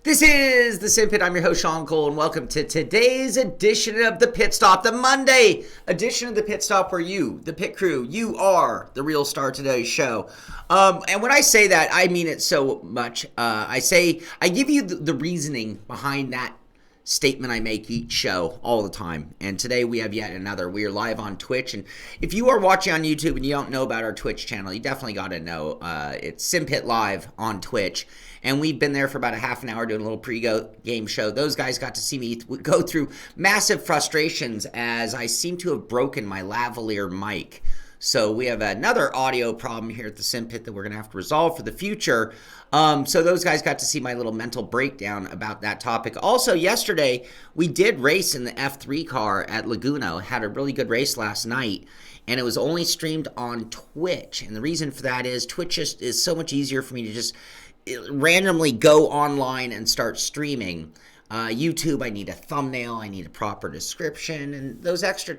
This is the Simpit. I'm your host, Shaun Cole, and welcome to today's edition of the Pitstop, the Monday edition of the Pitstop, where you, the pit crew, you are the real star of today's show. And when I say that, I mean it so much. I give you the reasoning behind that statement I make each show all the time. And today we have yet another. We are live on Twitch. And if you are watching on YouTube and you don't know about our Twitch channel, you definitely got to know. It's Simpit Live on Twitch. And we've been there for about a half an hour doing a little pre-game show. Those guys got to see me go through massive frustrations as I seem to have broken my lavalier mic. So we have another audio problem here at the Simpit that we're going to have to resolve for the future. So those guys got to see my little mental breakdown about that topic. Also, yesterday, we did race in the F3 car at Laguna. Had a really good race last night, and it was only streamed on Twitch. And the reason for that is Twitch is so much easier for me to just randomly go online and start streaming. YouTube, I need a thumbnail, I need a proper description, and those extra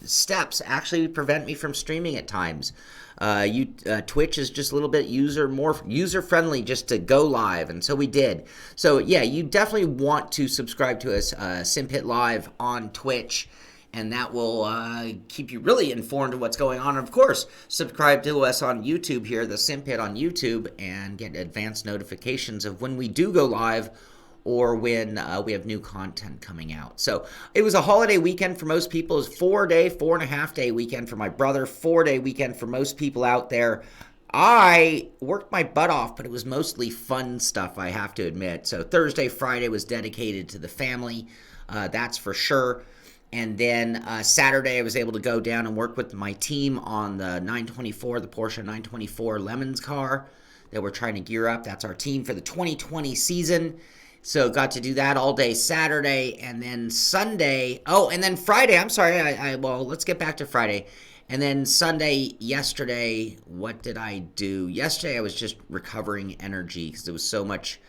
steps actually prevent me from streaming at times. Twitch is just a little bit more user-friendly just to go live, and so we did. So yeah, you definitely want to subscribe to us, Simpit Live on Twitch, and that will keep you really informed of what's going on. And of course, subscribe to us on YouTube here, the Simpit on YouTube, and get advanced notifications of when we do go live or when we have new content coming out. So it was a holiday weekend for most people. It was 4.5 day weekend for my brother, 4-day weekend for most people out there. I worked my butt off, but it was mostly fun stuff, I have to admit. So Thursday, Friday was dedicated to the family, that's for sure. And then Saturday, I was able to go down and work with my team on the 924, the Porsche 924 Lemons car that we're trying to gear up. That's our team for the 2020 season. So got to do that all day Saturday, and then Sunday. Oh, and then Friday. I'm sorry. Well, let's get back to Friday. And then Sunday, yesterday, what did I do? Yesterday, I was just recovering energy because there was so much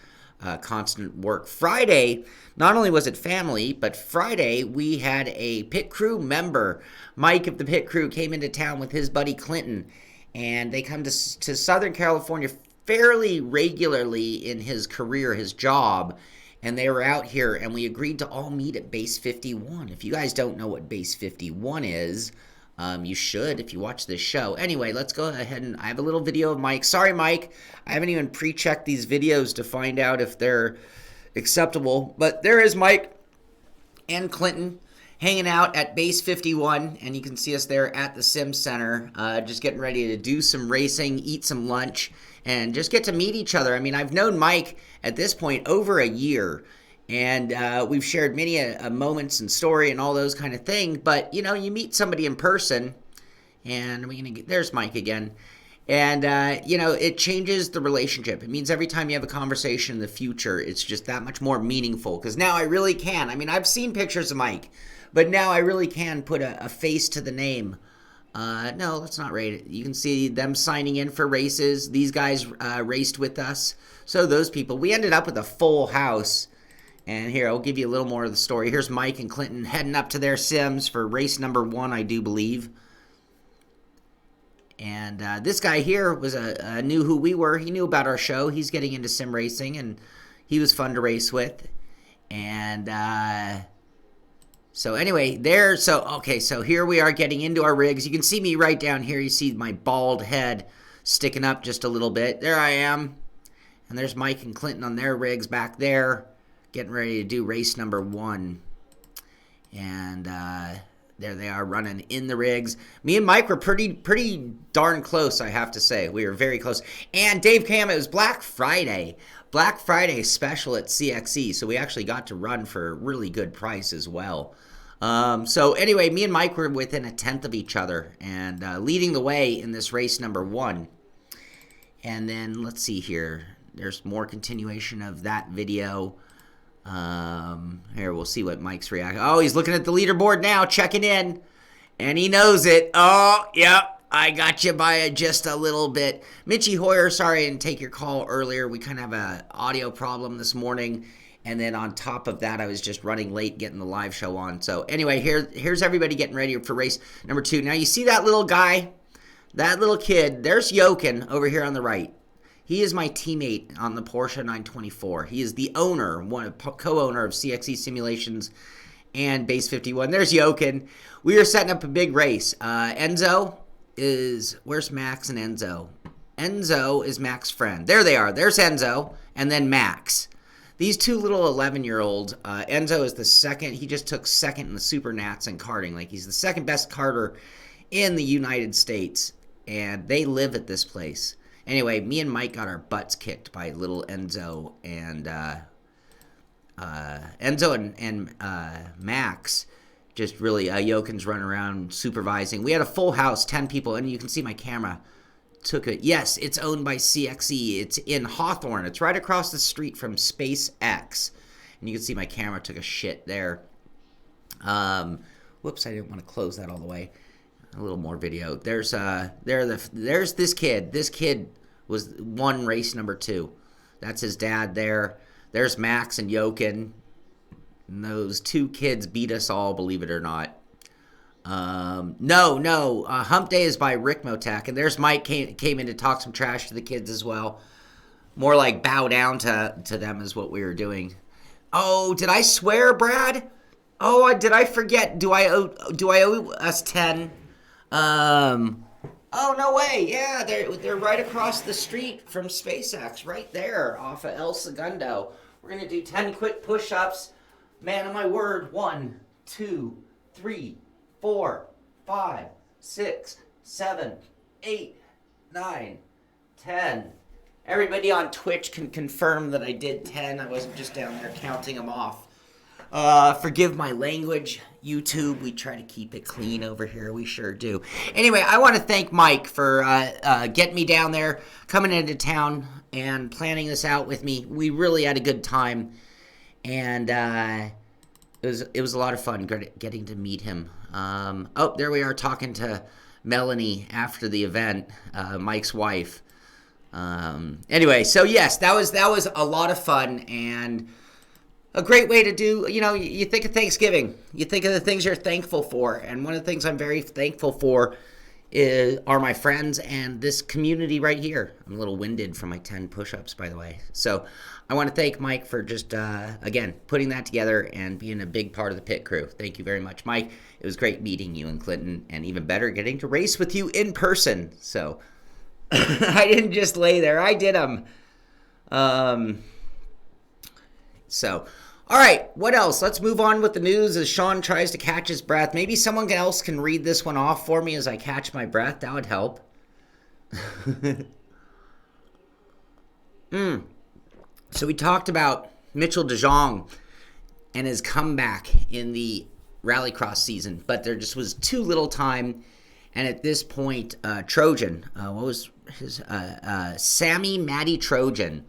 constant work. Friday, not only was it family, but Friday we had a pit crew member. Mike of the pit crew came into town with his buddy Clinton, and they come to Southern California fairly regularly in his career, his job, and they were out here, and we agreed to all meet at Base 51. If you guys don't know what Base 51 is, you should if you watch this show. Anyway, let's go ahead, and I have a little video of Mike. Sorry, Mike, I haven't even pre-checked these videos to find out if they're acceptable, but there is Mike and Clinton hanging out at Base 51, and you can see us there at the Sim Center, just getting ready to do some racing, eat some lunch, and just get to meet each other. I mean, I've known Mike at this point over a year, and we've shared many moments and story and all those kind of things, but, you know, you meet somebody in person, and there's Mike again, and, you know, it changes the relationship. It means every time you have a conversation in the future, it's just that much more meaningful, because now I really can. I mean, I've seen pictures of Mike, but now I really can put a face to the name. No, let's not rate it. You can see them signing in for races. These guys raced with us. So those people, we ended up with a full house. And here, I'll give you a little more of the story. Here's Mike and Clinton heading up to their sims for race number 1, I do believe. And this guy here knew who we were. He knew about our show. He's getting into sim racing, and he was fun to race with. And so anyway, so here we are getting into our rigs. You can see me right down here. You see my bald head sticking up just a little bit. There I am. And there's Mike and Clinton on their rigs back there, getting ready to do race number 1. And there they are running in the rigs. Me and Mike were pretty darn close, I have to say. We were very close. And Dave Cam, it was Black Friday. Black Friday special at CXE, so we actually got to run for a really good price as well. So anyway, me and Mike were within a tenth of each other and leading the way in this race number 1. And then let's see here. There's more continuation of that video. Here, we'll see what Mike's reaction. Oh, he's looking at the leaderboard now, checking in, and he knows it. Oh, yep. I got you by just a little bit. Mitchie Hoyer, sorry I didn't take your call earlier. We kind of have an audio problem this morning. And then on top of that, I was just running late getting the live show on. So anyway, here's everybody getting ready for race number 2. Now you see that little guy, that little kid, there's Jochen over here on the right. He is my teammate on the Porsche 924. He is the owner, co-owner of CXE Simulations and Base 51. There's Jochen. We are setting up a big race. Enzo is, where's Max and Enzo? Enzo is Max's friend. There they are. There's Enzo, and then Max. These two little 11-year-olds, Enzo is the second. He just took second in the Super Nats in karting. Like, he's the second best karter in the United States, and they live at this place. Anyway, me and Mike got our butts kicked by little Enzo and Max. Just really, Jochen's running around supervising. We had a full house, 10 people, and you can see my camera took it. Yes, it's owned by CXE. It's in Hawthorne. It's right across the street from SpaceX. And you can see my camera took a shit there. Whoops, I didn't want to close that all the way. A little more video. There's this kid. This kid won race number 2. That's his dad there. There's Max and Jochen. And those two kids beat us all, believe it or not. No. Hump Day is by Ricmotech, and there's Mike came in to talk some trash to the kids as well. More like bow down to them is what we were doing. Oh, did I swear, Brad? Oh, did I forget? Do I owe us 10? Oh, no way. Yeah, they're right across the street from SpaceX, right there off of El Segundo. We're going to do 10 quick push-ups. Man of my word. 1, 2, 3, 4, 5, 6, 7, 8, 9, 10. Everybody on Twitch can confirm that I did 10. I wasn't just down there counting them off. Forgive my language, YouTube. We try to keep it clean over here. We sure do. Anyway, I want to thank Mike for getting me down there, coming into town, and planning this out with me. We really had a good time, and it was a lot of fun getting to meet him. Oh, there we are talking to Melanie after the event, Mike's wife. Anyway, so yes, that was a lot of fun and a great way to do, you think of Thanksgiving. You think of the things you're thankful for. And one of the things I'm very thankful for are my friends and this community right here. I'm a little winded from my 10 push-ups, by the way. So I want to thank Mike for just, again, putting that together and being a big part of the pit crew. Thank you very much, Mike. It was great meeting you in Clinton, and even better, getting to race with you in person. So I didn't just lay there. I did them. So, all right, what else? Let's move on with the news as Shaun tries to catch his breath. Maybe someone else can read this one off for me as I catch my breath. That would help. So we talked about Mitchell de Jong and his comeback in the rallycross season, but there just was too little time. And at this point, Trojan, what was his, Sammy Matty Trojan.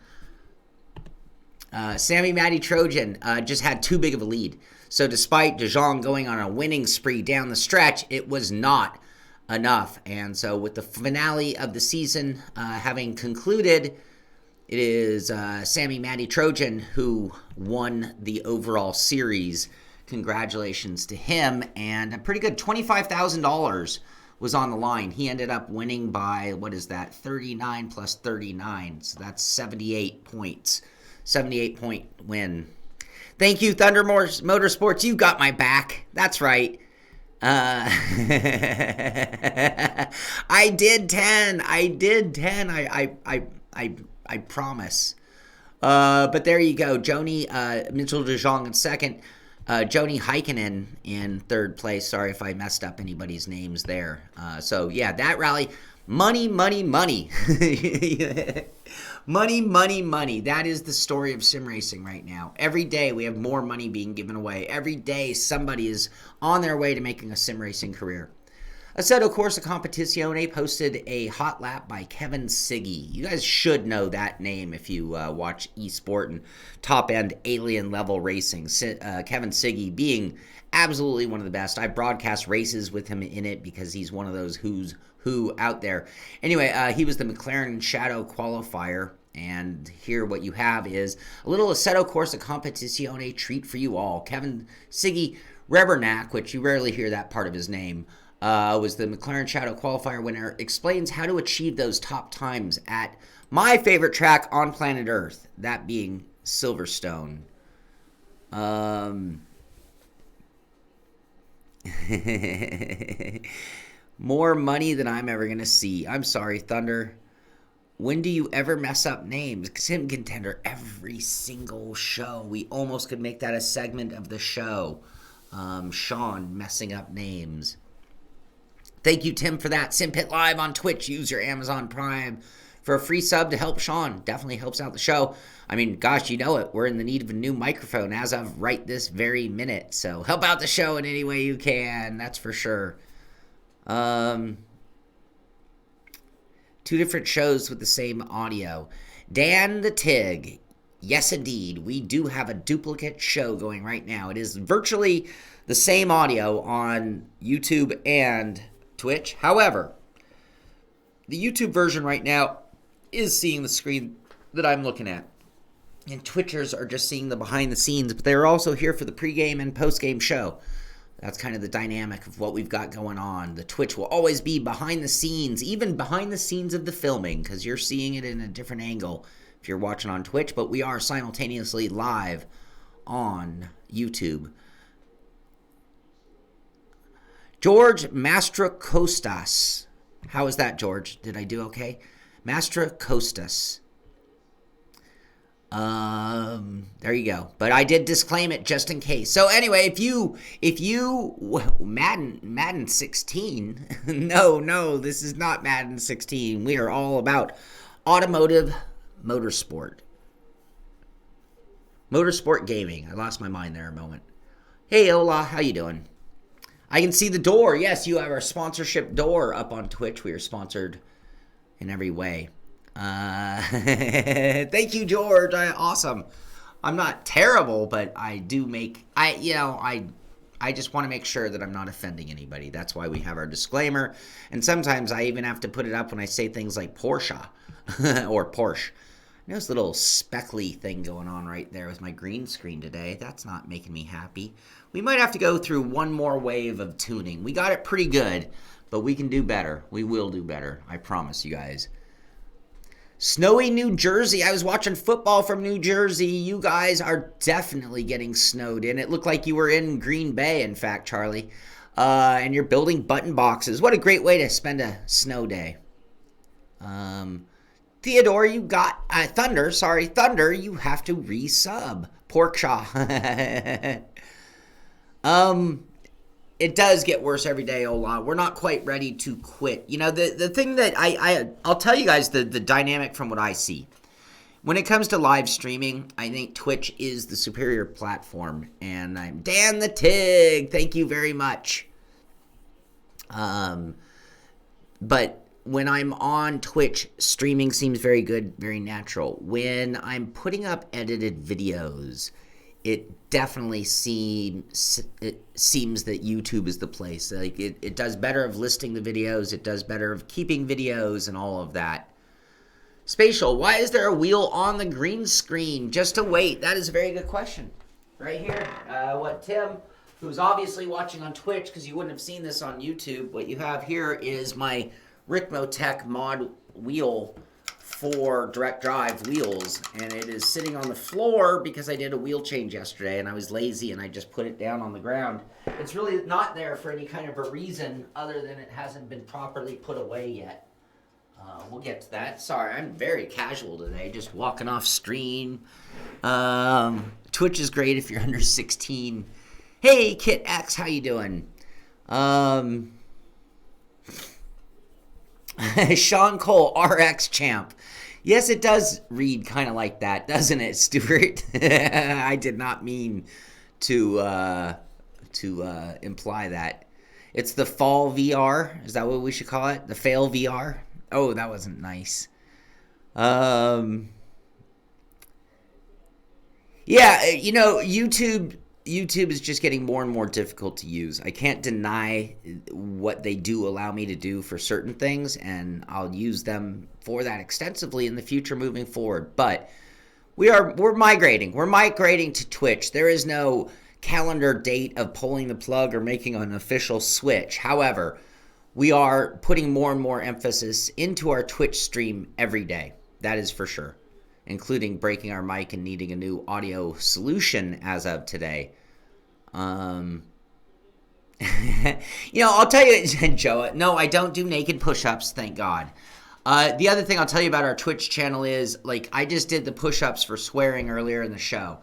Sammy Matty Trojan just had too big of a lead. So despite de Jong going on a winning spree down the stretch, it was not enough. And so with the finale of the season having concluded, it is Sammy Matty Trojan who won the overall series. Congratulations to him. And a pretty good $25,000 was on the line. He ended up winning by, 39 plus 39. So that's 78 points. 78-point win. Thank you, Thunder Motorsports. You got my back. That's right. I did 10. I promise. But there you go. Joni, Mitchell de Jong in second. Joni Heikkinen in third place. Sorry if I messed up anybody's names there. So, yeah, that rally. Money. Money. That is the story of sim racing right now. Every day we have more money being given away. Every day somebody is on their way to making a sim racing career. Assetto Corsa Competizione posted a Hotlap by Kevin Siggy. You guys should know that name if you watch eSport and top-end alien-level racing. Kevin Siggy being absolutely one of the best. I broadcast races with him in it because he's one of those who's who out there. Anyway, he was the McLaren Shadow qualifier, and here what you have is a little Assetto Corsa Competizione treat for you all. Kevin Siggy Rebernack, which you rarely hear that part of his name, was the McLaren Shadow qualifier winner, explains how to achieve those top times at my favorite track on planet Earth, that being Silverstone. More money than I'm ever going to see. I'm sorry, Thunder. When do you ever mess up names? Sim Contender, every single show. We almost could make that a segment of the show. Shaun messing up names. Thank you, Tim, for that. Simpit Live on Twitch. Use your Amazon Prime for a free sub to help Shaun. Definitely helps out the show. I mean, gosh, you know it. We're in the need of a new microphone as of right this very minute. So help out the show in any way you can. That's for sure. Two different shows with the same audio. Dan the Tig. Yes, indeed. We do have a duplicate show going right now. It is virtually the same audio on YouTube and Twitch. However, the YouTube version right now is seeing the screen that I'm looking at. And Twitchers are just seeing the behind the scenes, but they're also here for the pregame and postgame show. That's kind of the dynamic of what we've got going on. The Twitch will always be behind the scenes, even behind the scenes of the filming, because you're seeing it in a different angle if you're watching on Twitch, but we are simultaneously live on YouTube. George Mastracostas. How is that, George? Did I do okay? Mastracostas. There you go. But I did disclaim it just in case. So anyway, if you Madden 16, no, this is not Madden 16. We are all about automotive motorsport gaming. I lost my mind there a moment. Hey, Ola, how you doing? I can see the door. Yes, you have our sponsorship door up on Twitch. We are sponsored in every way. Thank you, George. Awesome. I'm not terrible, but I do make, I just want to make sure that I'm not offending anybody. That's why we have our disclaimer. And sometimes I even have to put it up when I say things like Porsche or Porsche. There's a little speckly thing going on right there with my green screen today. That's not making me happy. We might have to go through one more wave of tuning. We got it pretty good, but we can do better. We will do better. I promise you guys. Snowy New Jersey. I was watching football from New Jersey. You guys are definitely getting snowed in. It looked like you were in Green Bay, in fact, Charlie. And you're building button boxes. What a great way to spend a snow day. Theodore, you got... Thunder, you have to resub. Porkshaw. It does get worse every day, Ola. We're not quite ready to quit. You know, the thing that I'll tell you guys the dynamic from what I see. When it comes to live streaming, I think Twitch is the superior platform. And I'm Dan the Tig. Thank you very much. But when I'm on Twitch, streaming seems very good, very natural. When I'm putting up edited videos, it definitely seems that YouTube is the place. Like it does better of listing the videos. It does better of keeping videos and all of that. Spatial, why is there a wheel on the green screen? Just to wait. That is a very good question. Right here. What Tim, who's obviously watching on Twitch, because you wouldn't have seen this on YouTube, what you have here is my Ricmotech mod wheel for direct drive wheels, and it is sitting on the floor because I did a wheel change yesterday and I was lazy and I just put it down on the ground. It's really not there for any kind of a reason other than it hasn't been properly put away yet. We'll get to that. Sorry, I'm very casual today, just walking off stream. Twitch is great if you're under 16. Hey, Kit X, how you doing? Shaun Cole, RX champ. Yes, it does read kind of like that, doesn't it, Stuart? I did not mean to imply that. It's the fall VR. Is that what we should call it? The fail VR? Oh, that wasn't nice. Yeah, you know, YouTube is just getting more and more difficult to use. I can't deny what they do allow me to do for certain things, and I'll use them for that extensively in the future moving forward. But we're migrating. We're migrating to Twitch. There is no calendar date of pulling the plug or making an official switch. However, we are putting more and more emphasis into our Twitch stream every day. That is for sure, including breaking our mic and needing a new audio solution as of today. I'll tell you, Joe, no, I don't do naked push-ups, thank God. The other thing I'll tell you about our Twitch channel is, like, I just did the push-ups for swearing earlier in the show.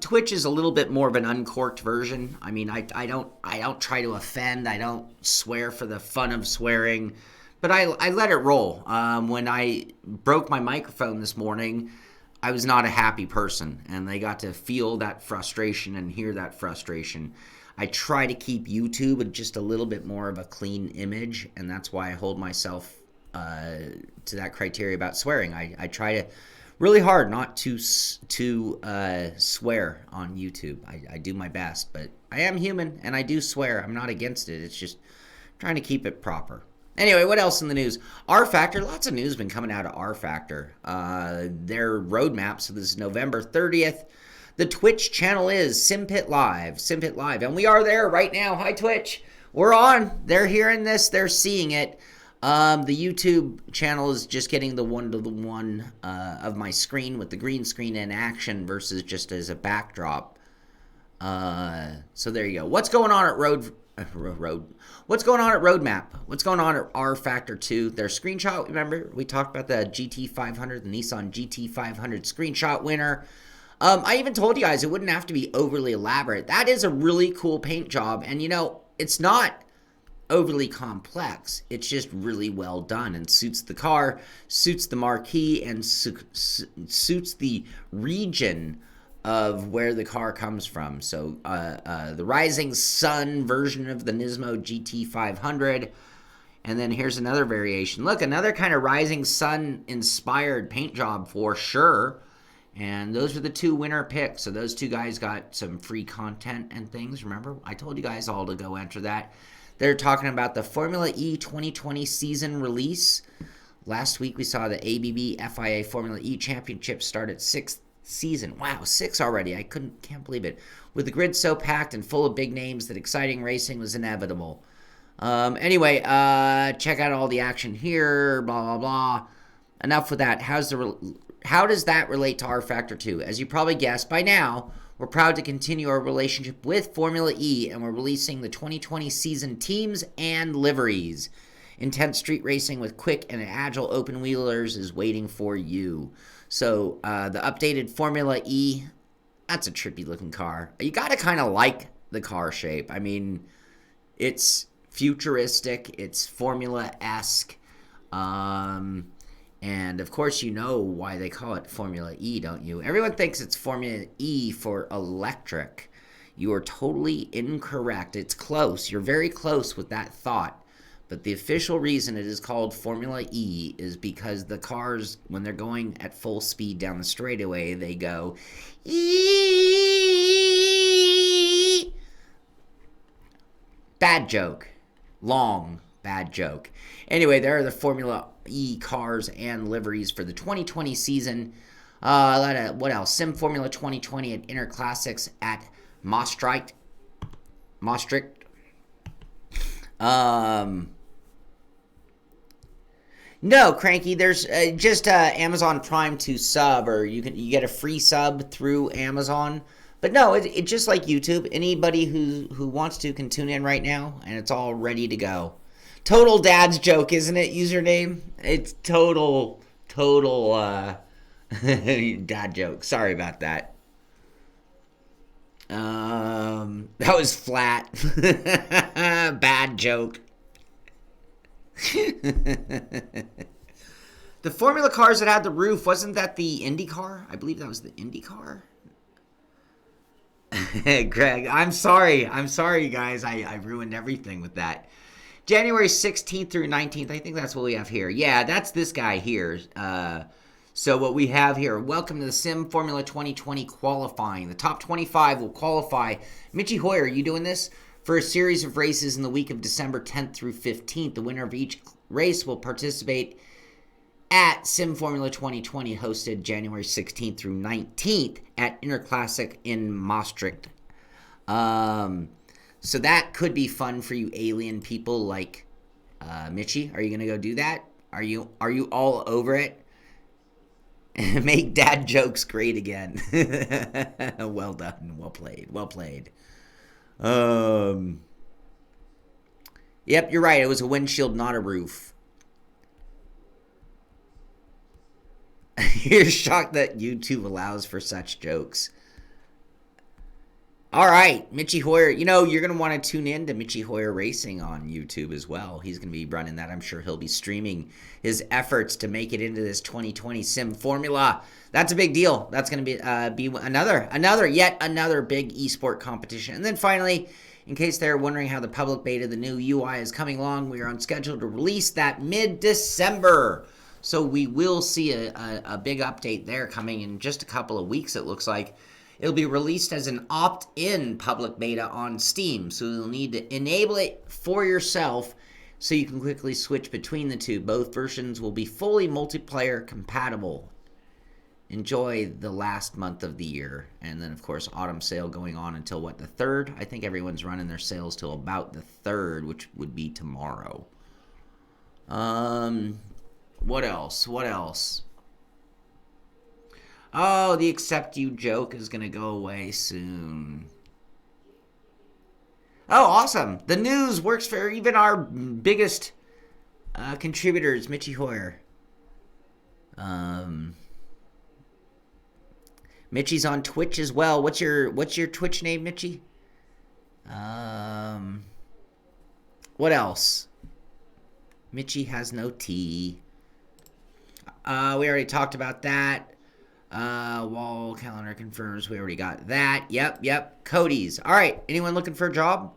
Twitch is a little bit more of an uncorked version. I mean, I don't try to offend. I don't swear for the fun of swearing, but I let it roll. When I broke my microphone this morning, I was not a happy person, and they got to feel that frustration and hear that frustration. I try to keep YouTube just a little bit more of a clean image, and that's why I hold myself to that criteria about swearing. I try to really hard not to swear on YouTube. I do my best, but I am human, and I do swear. I'm not against it. It's just trying to keep it proper. Anyway, what else in the news? R-Factor, lots of news been coming out of R-Factor. Their roadmap, so this is November 30th. The Twitch channel is Simpit Live, and we are there right now. Hi, Twitch. We're on. They're hearing this. They're seeing it. The YouTube channel is just getting the one-to-one of my screen with the green screen in action versus just as a backdrop. So there you go. What's going on at What's going on at Roadmap? What's going on at R-Factor 2? Their screenshot, remember? We talked about the GT500, the Nissan GT500 screenshot winner. I even told you guys it wouldn't have to be overly elaborate. That is a really cool paint job, and it's not overly complex. It's just really well done and suits the car, suits the marquee, and suits the region of where the car comes from. So the Rising Sun version of the Nismo GT500. And then here's another variation. Look, another kind of Rising Sun inspired paint job for sure. And those are the two winner picks. So those two guys got some free content and things. Remember, I told you guys all to go enter that. They're talking about the Formula E 2020 season release. Last week we saw the ABB FIA Formula E Championship start at 6th season. Wow, 6 already. I can't believe it. With the grid so packed and full of big names that exciting racing was inevitable. Anyway, check out all the action here, blah, blah, blah. Enough with that. How does that relate to R-Factor 2? As you probably guessed by now, we're proud to continue our relationship with Formula E, and we're releasing the 2020 season teams and liveries. Intense street racing with quick and agile open-wheelers is waiting for you. So the updated Formula E, that's a trippy-looking car. You got to kind of like the car shape. I mean, it's futuristic. It's Formula-esque. And, of course, you know why they call it Formula E, don't you? Everyone thinks it's Formula E for electric. You are totally incorrect. It's close. You're very close with that thought. But the official reason it is called Formula E is because the cars, when they're going at full speed down the straightaway, they go E. Bad joke. Long bad joke. Anyway, there are the Formula E cars and liveries for the 2020 season. What else? Sim Formula 2020 at Inter Classics at Maastricht. No, Cranky, there's just Amazon Prime to sub, or you get a free sub through Amazon. But no, it's just like YouTube. Anybody who wants to can tune in right now, and it's all ready to go. Total dad's joke, isn't it, username? It's total dad joke. Sorry about that. That was flat. Bad joke. The Formula cars that had the roof, wasn't that the Indy car? I believe that was the Indy car. Greg, I'm sorry, you guys. I ruined everything with that. January 16th through 19th, I think that's what we have here. Yeah, that's this guy here. So what we have here, welcome to the Sim Formula 2020 qualifying. The top 25 will qualify. Mitchie Hoyer, are you doing this? For a series of races in the week of December 10th through 15th. The winner of each race will participate at Sim Formula 2020, hosted January 16th through 19th at Interclassic in Maastricht. So that could be fun for you alien people like Mitchie, are you going to go do that? Are you all over it? Make dad jokes great again. Well done. Well played. Well played. Yep, you're right. It was a windshield, not a roof. You're shocked that YouTube allows for such jokes. All right, Mitchie Hoyer. You know, you're going to want to tune in to Mitchie Hoyer Racing on YouTube as well. He's going to be running that. I'm sure he'll be streaming his efforts to make it into this 2020 Sim Formula. That's a big deal. That's going to be yet another big esport competition. And then finally, in case they're wondering how the public beta, the new UI is coming along, we are on schedule to release that mid-December. So we will see a big update there coming in just a couple of weeks, it looks like. It'll be released as an opt-in public beta on Steam, so you'll need to enable it for yourself so you can quickly switch between the two. Both versions will be fully multiplayer compatible. Enjoy the last month of the year. And then, of course, autumn sale going on until, the 3rd? I think everyone's running their sales till about the 3rd, which would be tomorrow. What else? Oh, the accept you joke is going to go away soon. Oh, awesome. The news works for even our biggest contributors, Mitchie Hoyer. Mitchie's on Twitch as well. What's your Twitch name, Mitchie? What else? Mitchie has no T. We already talked about that. Wall calendar confirms we already got that. Yep. Codies. All right. Anyone looking for a job?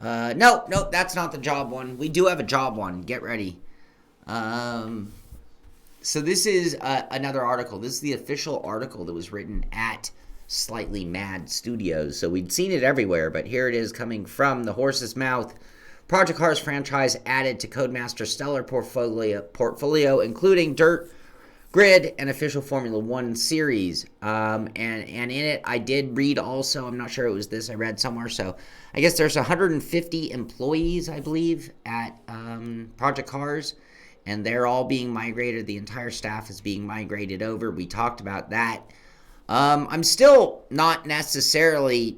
Nope. That's not the job one. We do have a job one. Get ready. So this is another article. This is the official article that was written at Slightly Mad Studios. So we'd seen it everywhere, but here it is coming from the horse's mouth. Project Cars franchise added to Codemaster's stellar portfolio, including Dirt, Grid, and official Formula One series. And in it, I did read also, I'm not sure it was this I read somewhere, so I guess there's 150 employees, I believe, at Project Cars, and they're all being migrated. The entire staff is being migrated over. We talked about that. I'm still not necessarily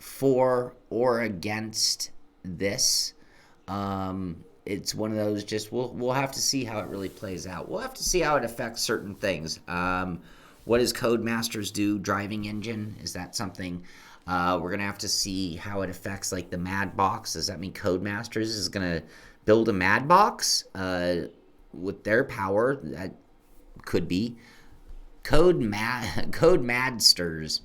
for or against this. It's one of those just we'll have to see how it really plays out. We'll have to see how it affects certain things. What does Codemasters do? Driving engine, is that something? We're gonna have to see how it affects like the Mad Box. Does that mean Codemasters is gonna build a Mad Box with their power? That could be Codemasters.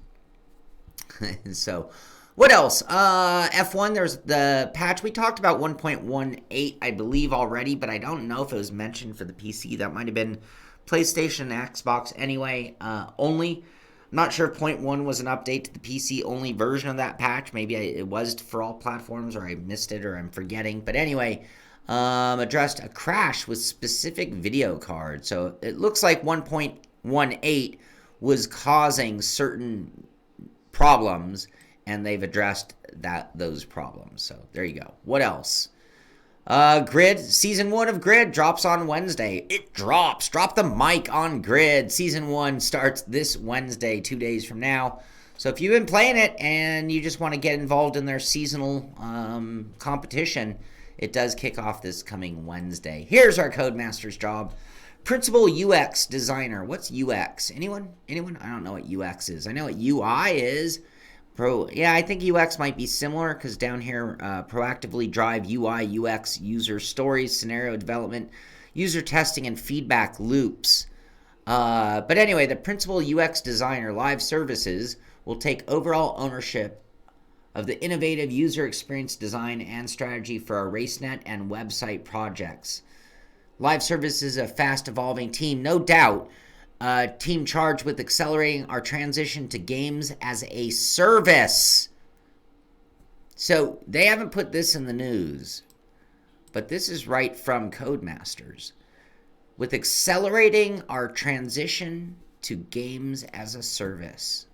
So. What else? F1, there's the patch. We talked about 1.18, I believe, already, but I don't know if it was mentioned for the PC. That might have been PlayStation and Xbox anyway, only. I'm not sure if 0.1 was an update to the PC-only version of that patch. Maybe it was for all platforms, or I missed it, or I'm forgetting. But anyway, addressed a crash with specific video cards. So it looks like 1.18 was causing certain problems, and they've addressed those problems. So there you go. What else? Grid. Season 1 of Grid drops on Wednesday. It drops. Drop the mic on Grid. Season 1 starts this Wednesday, 2 days from now. So if you've been playing it and you just want to get involved in their seasonal competition, it does kick off this coming Wednesday. Here's our Codemaster's job. Principal UX designer. What's UX? Anyone? I don't know what UX is. I know what UI is. I think UX might be similar, because down here, proactively drive UI, UX, user stories, scenario development, user testing, and feedback loops. But anyway, the principal UX designer, Live Services, will take overall ownership of the innovative user experience design and strategy for our RaceNet and website projects. Live Services is a fast-evolving team, no doubt. Team charged with accelerating our transition to games as a service. So they haven't put this in the news, but this is right from Codemasters. With accelerating our transition to games as a service.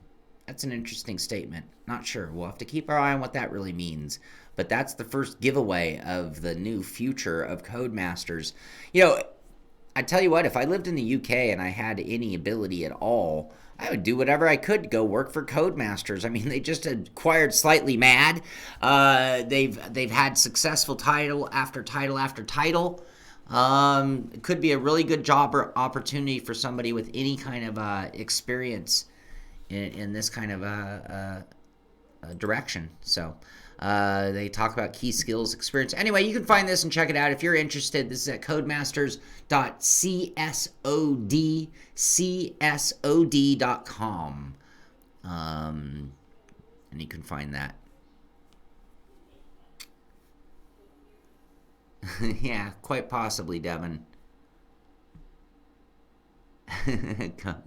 That's an interesting statement. Not sure. We'll have to keep our eye on what that really means. But that's the first giveaway of the new future of Codemasters. You know, I tell you what, if I lived in the UK and I had any ability at all, I would do whatever I could to go work for Codemasters. I mean, they just acquired Slightly Mad. They've had successful title after title after title. It could be a really good job or opportunity for somebody with any kind of experience in this kind of direction. So they talk about key skills, experience. Anyway, you can find this and check it out if you're interested. This is at codemasters.csod.com. And you can find that. Yeah, quite possibly, Devin.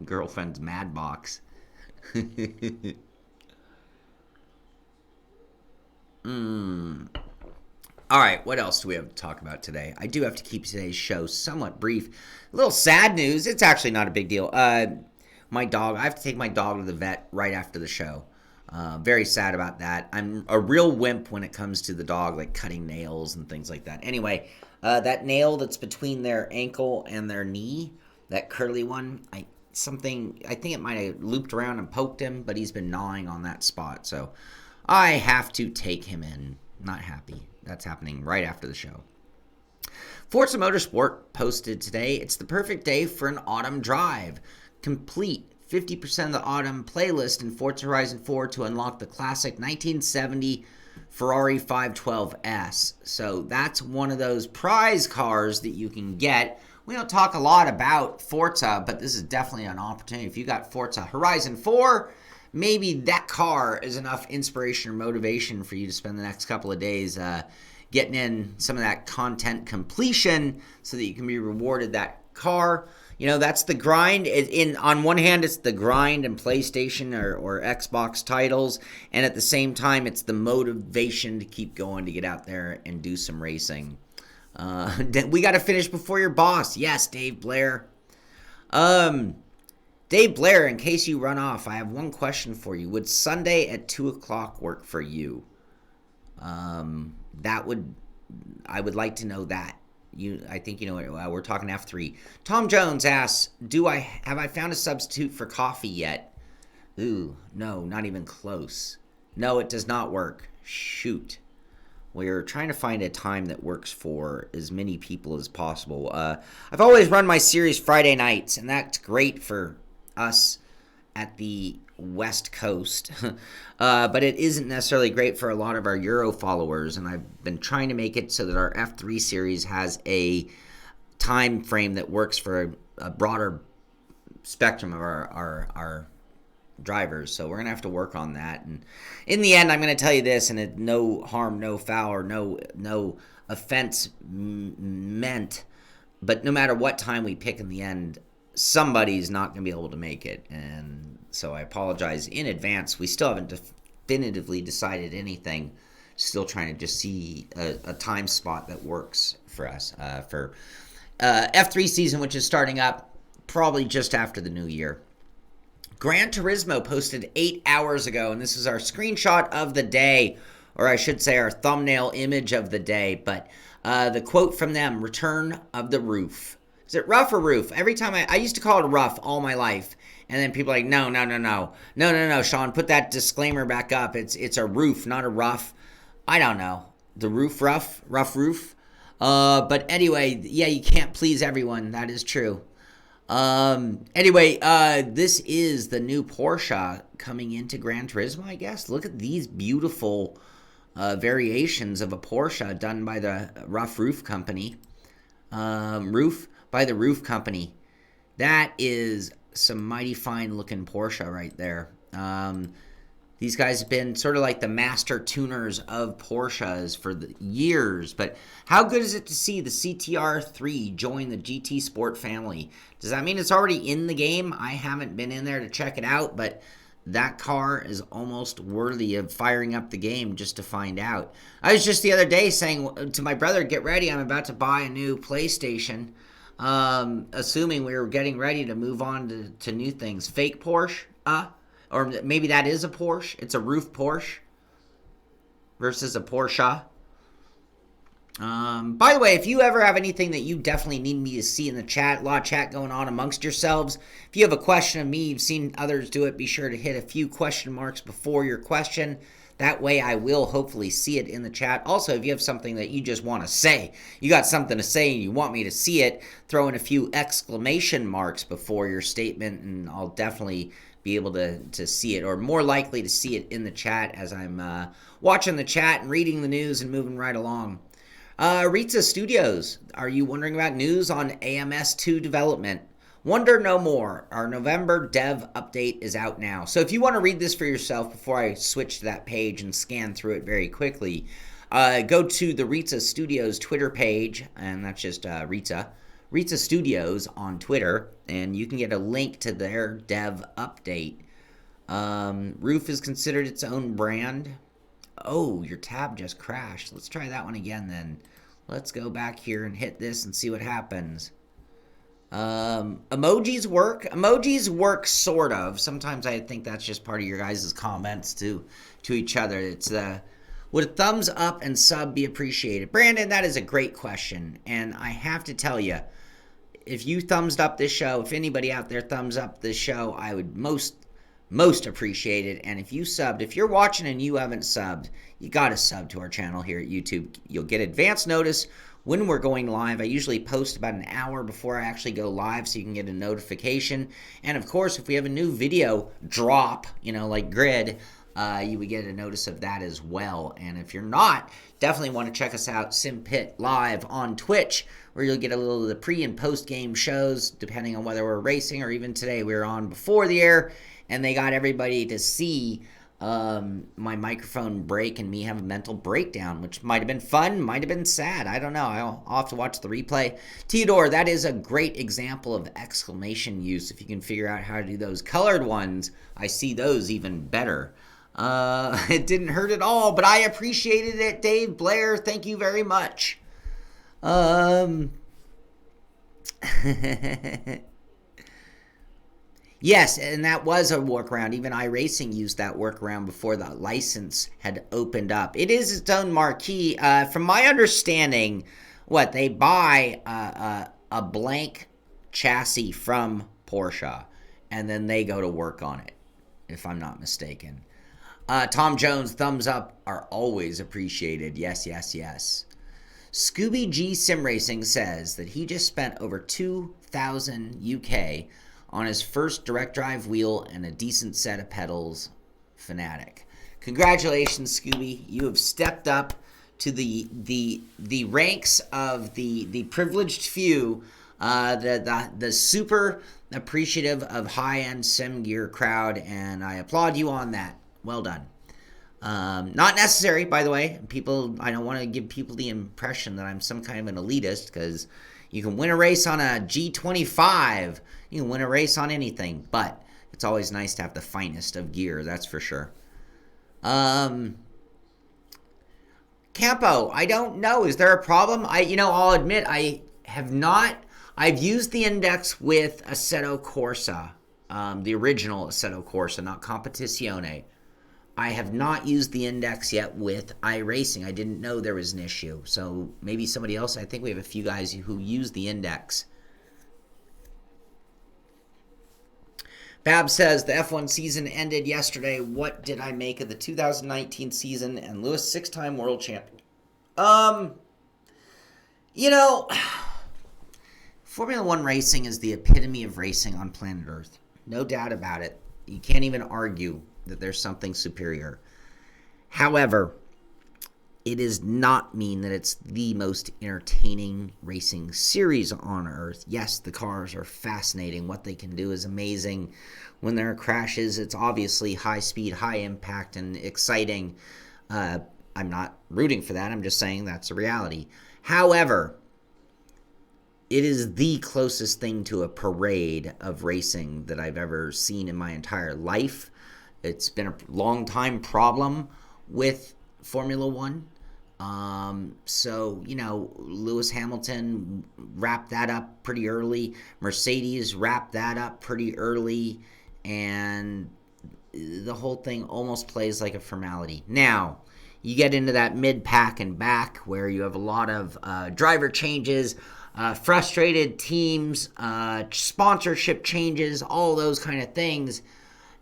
Girlfriend's mad box. All right, what else do we have to talk about today? I do have to keep today's show somewhat brief. A little sad news. It's actually not a big deal. My dog, I have to take my dog to the vet right after the show. Very sad about that. I'm a real wimp when it comes to the dog, like cutting nails and things like that. Anyway, that nail that's between their ankle and their knee, that curly one, I think it might have looped around and poked him, but he's been gnawing on that spot. So I have to take him in. Not happy. That's happening right after the show. Forza Motorsport posted today, it's the perfect day for an autumn drive. Complete 50% of the autumn playlist in Forza Horizon 4 to unlock the classic 1970 Ferrari 512S. So that's one of those prize cars that you can get. We don't talk a lot about Forza, but this is definitely an opportunity. If you got Forza Horizon 4, maybe that car is enough inspiration or motivation for you to spend the next couple of days getting in some of that content completion so that you can be rewarded that car. You know, that's the grind. On one hand, it's the grind in PlayStation or Xbox titles, and at the same time, it's the motivation to keep going, to get out there and do some racing. We got to finish before your boss. Yes, Dave Blair. Dave Blair, in case you run off, I have one question for you. Would Sunday at 2 o'clock work for you? I would like to know that. I think you know we're talking F3. Tom Jones asks, have I found a substitute for coffee yet? Ooh, no, not even close. No, it does not work. Shoot. We're trying to find a time that works for as many people as possible. I've always run my series Friday nights, and that's great for us at the West Coast. But it isn't necessarily great for a lot of our Euro followers, and I've been trying to make it so that our F3 series has a time frame that works for a broader spectrum of our drivers. So we're going to have to work on that. And in the end, I'm going to tell you this, and it, no harm, no foul, or no offense meant, but no matter what time we pick in the end, somebody's not going to be able to make it. And so I apologize in advance. We still haven't definitively decided anything. Still trying to just see a time spot that works for us for F3 season, which is starting up probably just after the new year. Gran Turismo posted 8 hours ago, and this is our screenshot of the day, or I should say our thumbnail image of the day. But the quote from them, "Return of the Roof." Is it rough or roof? Every time I used to call it rough all my life. And then people are like, no, Shaun, put that disclaimer back up. It's a roof, not a rough. I don't know. The roof rough roof. But anyway, yeah, you can't please everyone. That is true. Anyway, this is the new Porsche coming into Gran Turismo, I guess. Look at these beautiful variations of a Porsche done by the Rough Roof Company. Roof by the Roof Company. That is some mighty fine looking Porsche right there. These guys have been sort of like the master tuners of Porsches for the years. But how good is it to see the CTR3 join the GT Sport family? Does that mean it's already in the game? I haven't been in there to check it out, but that car is almost worthy of firing up the game just to find out. I was just the other day saying to my brother, get ready, I'm about to buy a new PlayStation. Assuming we were getting ready to move on to new things. Fake Porsche, Or maybe that is a Porsche. It's a roof Porsche versus a Porsche. By the way, if you ever have anything that you definitely need me to see in the chat, a lot of chat going on amongst yourselves. If you have a question of me, you've seen others do it, be sure to hit a few question marks before your question. That way I will hopefully see it in the chat. Also, if you have something that you just want to say, you got something to say and you want me to see it, throw in a few exclamation marks before your statement and I'll definitely be able to see it, or more likely to see it in the chat as I'm watching the chat and reading the news and moving right along. Reiza Studios, are you wondering about news on AMS2 development? Wonder no more. Our November dev update is out now. So if you want to read this for yourself before I switch to that page and scan through it very quickly, go to the Reiza Studios Twitter page, and that's just Reiza Studios on Twitter, and you can get a link to their dev update. Roof is considered its own brand. Oh, your tab just crashed. Let's try that one again then. Let's go back here and hit this and see what happens. Emojis work. Emojis work sort of. Sometimes I think that's just part of your guys' comments to each other. It's would a thumbs up and sub be appreciated? Brandon, that is a great question. And I have to tell you, if you thumbs up this show, if anybody out there thumbs up this show, I would most appreciate it. And if you subbed, if you're watching and you haven't subbed, you got to sub to our channel here at YouTube. You'll get advance notice when we're going live. I usually post about an hour before I actually go live so you can get a notification. And of course, if we have a new video drop, like Grid, you would get a notice of that as well. And if you're not, definitely want to check us out, Simpit Live on Twitch, where you'll get a little of the pre and post game shows, depending on whether we're racing or even today we were on before the air. And they got everybody to see my microphone break and me have a mental breakdown, which might have been fun, might have been sad. I don't know. I'll have to watch the replay. Theodore, that is a great example of exclamation use. If you can figure out how to do those colored ones, I see those even better. It didn't hurt at all, but I appreciated it. Dave Blair, thank you very much. Yes, and that was a workaround. Even iRacing used that workaround before the license had opened up. It is its own marquee. From my understanding, they buy a blank chassis from Porsche, and then they go to work on it, if I'm not mistaken. Tom Jones, thumbs up are always appreciated. Yes, yes, yes. Scooby G Sim Racing says that he just spent over 2,000 UK on his first direct drive wheel and a decent set of pedals. Fanatic. Congratulations, Scooby. You have stepped up to the ranks of the privileged few, the super appreciative of high-end sim gear crowd, and I applaud you on that. Well done. Not necessary, by the way. I don't want to give people the impression that I'm some kind of an elitist, because you can win a race on a G25. You can win a race on anything, but it's always nice to have the finest of gear, that's for sure. Campo, I don't know. Is there a problem? I'll admit I have not. I've used the index with Assetto Corsa, the original Assetto Corsa, not Competizione. I have not used the index yet with iRacing. I didn't know there was an issue. So maybe somebody else. I think we have a few guys who use the index. Bab says, the F1 season ended yesterday. What did I make of the 2019 season and Lewis, 6-time world champion? Formula One racing is the epitome of racing on planet Earth. No doubt about it. You can't even argue that there's something superior. However, it does not mean that it's the most entertaining racing series on Earth. Yes, the cars are fascinating. What they can do is amazing. When there are crashes, it's obviously high speed, high impact, and exciting. I'm not rooting for that. I'm just saying that's a reality. However, it is the closest thing to a parade of racing that I've ever seen in my entire life. It's been a long time problem with Formula One. Lewis Hamilton wrapped that up pretty early. Mercedes wrapped that up pretty early. And the whole thing almost plays like a formality. Now, you get into that mid-pack and back where you have a lot of driver changes, frustrated teams, sponsorship changes, all those kind of things.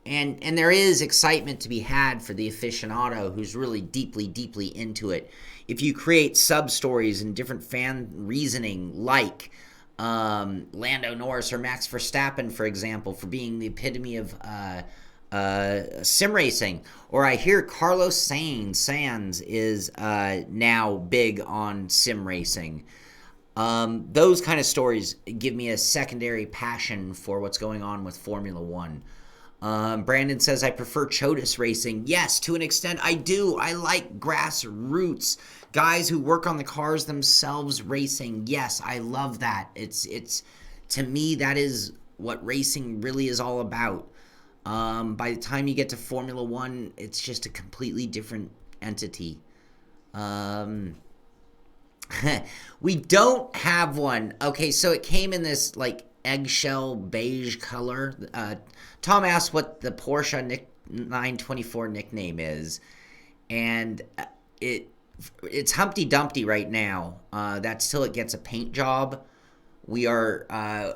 And there is excitement to be had for the aficionado who's really deeply, deeply into it. If you create sub-stories and different fan reasoning, like Lando Norris or Max Verstappen, for example, for being the epitome of sim racing, or I hear Carlos Sainz is now big on sim racing. Those kind of stories give me a secondary passion for what's going on with Formula One. Brandon says, I prefer Codies racing. Yes, to an extent I do. I like grassroots guys who work on the cars themselves racing. Yes, I love that. It's to me, that is what racing really is all about. By the time you get to Formula One, it's just a completely different entity. We don't have one. Okay, so it came in this like eggshell beige color. Tom asked what the Porsche 924 nickname is, and it's Humpty Dumpty right now. That's till it gets a paint job. We are all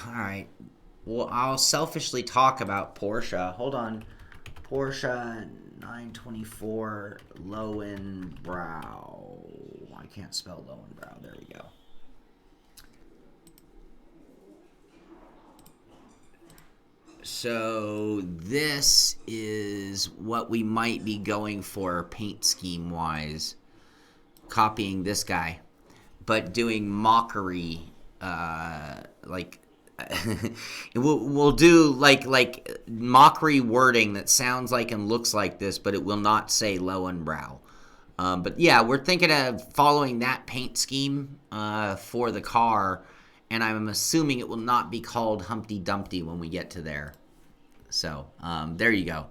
right. Well, I'll selfishly talk about Porsche. Hold on. Porsche 924 Lowenbrow. I can't spell Lowenbrow. There we go. So this is what we might be going for paint scheme wise. Copying this guy, but doing mockery, like we'll do like mockery wording that sounds like and looks like this, but it will not say Lowenbrow. But yeah, we're thinking of following that paint scheme for the car, and I'm assuming it will not be called Humpty Dumpty when we get to there. So there you go.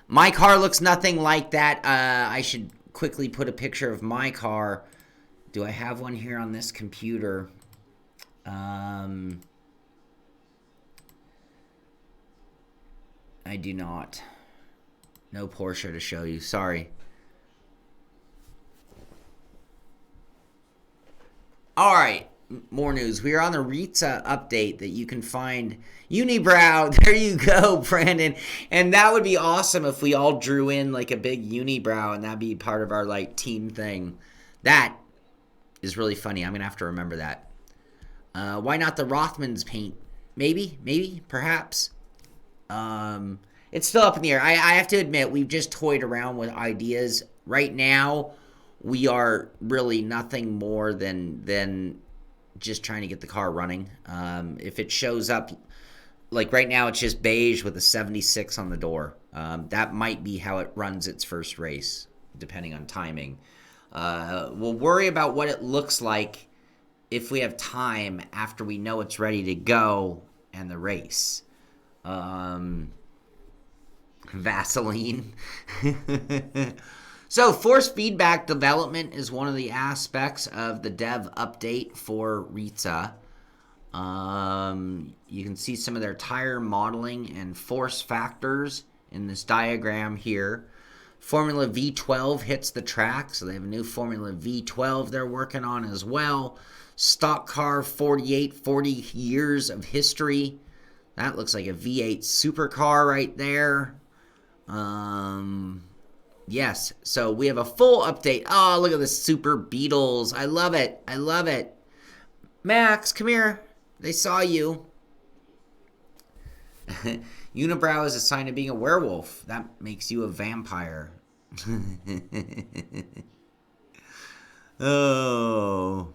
My car looks nothing like that. I should quickly put a picture of my car. Do I have one here on this computer? I do not. No Porsche to show you. Sorry. All right. More news. We are on the Rseat update that you can find. Unibrow. There you go, Brandon. And that would be awesome if we all drew in like a big unibrow, and that'd be part of our like team thing. That is really funny. I'm gonna have to remember that. Why not the Rothmans paint? Maybe, perhaps. It's still up in the air. I have to admit, we've just toyed around with ideas. Right now, we are really nothing more than just trying to get the car running. If it shows up, like right now, it's just beige with a 76 on the door. That might be how it runs its first race, depending on timing. We'll worry about what it looks like if we have time after we know it's ready to go and the race. Vaseline. So force feedback development is one of the aspects of the dev update for Rseat. You can see some of their tire modeling and force factors in this diagram here. Formula V12 hits the track, so they have a new Formula V12 they're working on as well. Stock car 40 years of history. That looks like a V8 supercar right there. Yes, so we have a full update. Oh, look at the Super Beetles. I love it. Max, come here. They saw you. Unibrow is a sign of being a werewolf. That makes you a vampire. Oh.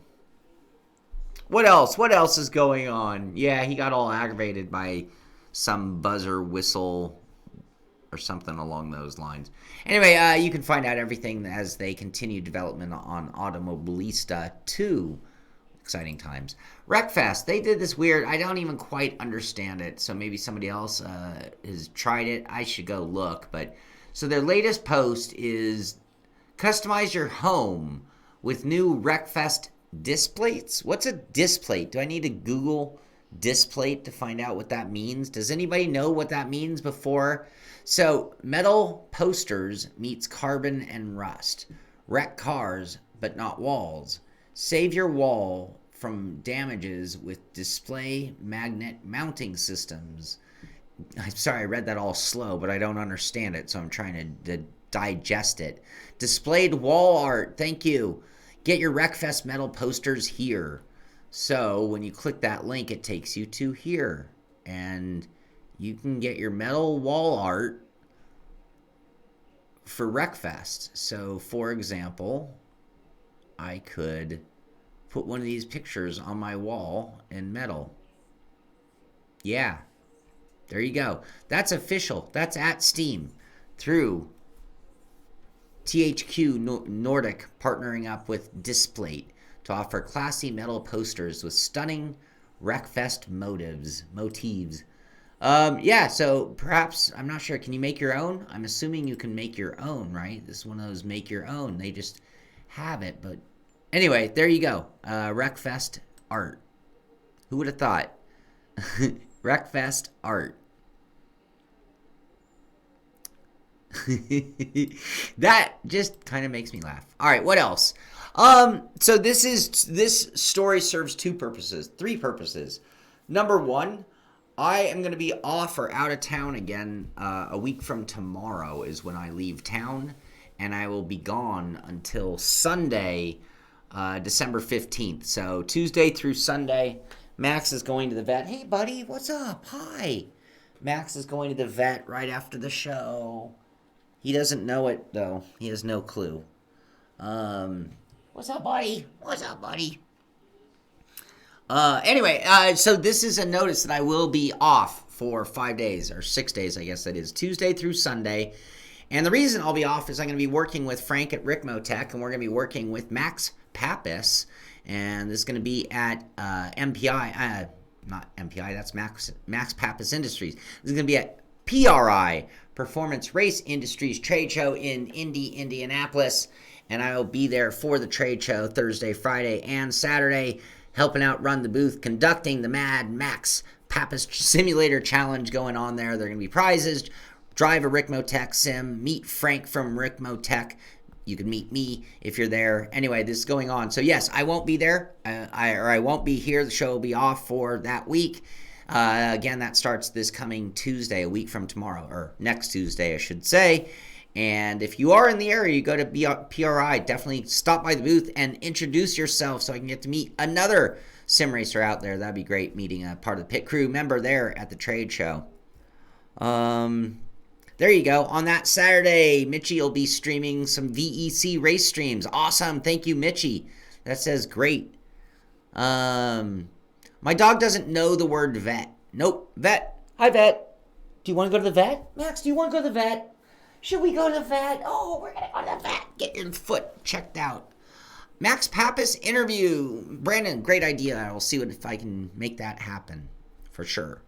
What else? What else is going on? Yeah, he got all aggravated by some buzzer whistle or something along those lines. Anyway, you can find out everything as they continue development on Automobilista 2. Exciting times. Wreckfest, they did this weird, I don't even quite understand it, so maybe somebody else has tried it. I should go look. But so their latest post is customize your home with new Wreckfest displates. What's a displate? Do I need to Google displate to find out what that means. Does anybody know what that means before? So metal posters meets carbon and rust. Wreck cars, but not walls. Save your wall from damages with display magnet mounting systems. I'm sorry, I read that all slow, but I don't understand it, so I'm trying to digest it. Displayed wall art, thank you. Get your Wreckfest metal posters here. So when you click that link, it takes you to here. And you can get your metal wall art for Wreckfest. So for example, I could put one of these pictures on my wall in metal. Yeah, there you go. That's official. That's at Steam through THQ Nordic partnering up with Displate to offer classy metal posters with stunning Wreckfest motifs. Yeah, so perhaps, I'm not sure, can you make your own? I'm assuming you can make your own, right? This is one of those make your own. They just have it, but anyway, there you go. Wreckfest art. Who would have thought? Wreckfest art. That just kind of makes me laugh. All right, what else? So this story serves three purposes. Number one, I am going to be off or out of town again. A week from tomorrow is when I leave town, and I will be gone until Sunday, December 15th. So Tuesday through Sunday, Max is going to the vet. Hey, buddy, what's up? Hi. Max is going to the vet right after the show. He doesn't know it, though. He has no clue. What's up, buddy? What's up, buddy? Anyway, so this is a notice that I will be off for 5 days, or 6 days, I guess that is, Tuesday through Sunday. And the reason I'll be off is I'm going to be working with Frank at Ricmotech, and we're going to be working with Max Pappas, and this is going to be at MPI, not MPI, that's Max Pappas Industries. This is going to be at PRI, Performance Race Industries Trade Show in Indy, Indianapolis, and I will be there for the trade show Thursday, Friday, and Saturday, helping out run the booth, conducting the Mad Max Pappas Simulator Challenge going on there. There are going to be prizes, drive a Ricmotech sim, meet Frank from Ricmotech. You can meet me if you're there. Anyway, this is going on. So yes, I won't be there, I won't be here. The show will be off for that week. Again, that starts this coming Tuesday, a week from tomorrow, or next Tuesday, I should say. And if you are in the area, you go to PRI, definitely stop by the booth and introduce yourself so I can get to meet another sim racer out there. That'd be great, meeting a part of the pit crew member there at the trade show. There you go. On that Saturday, Mitchie will be streaming some VEC race streams. Awesome. Thank you, Mitchie. That says great. My dog doesn't know the word vet. Nope. Vet. Hi, vet. Do you want to go to the vet? Max, do you want to go to the vet? Should we go to the vet? Oh, we're going to go to the vet. Get your foot checked out. Max Pappas interview. Brandon, great idea. I will see if I can make that happen for sure.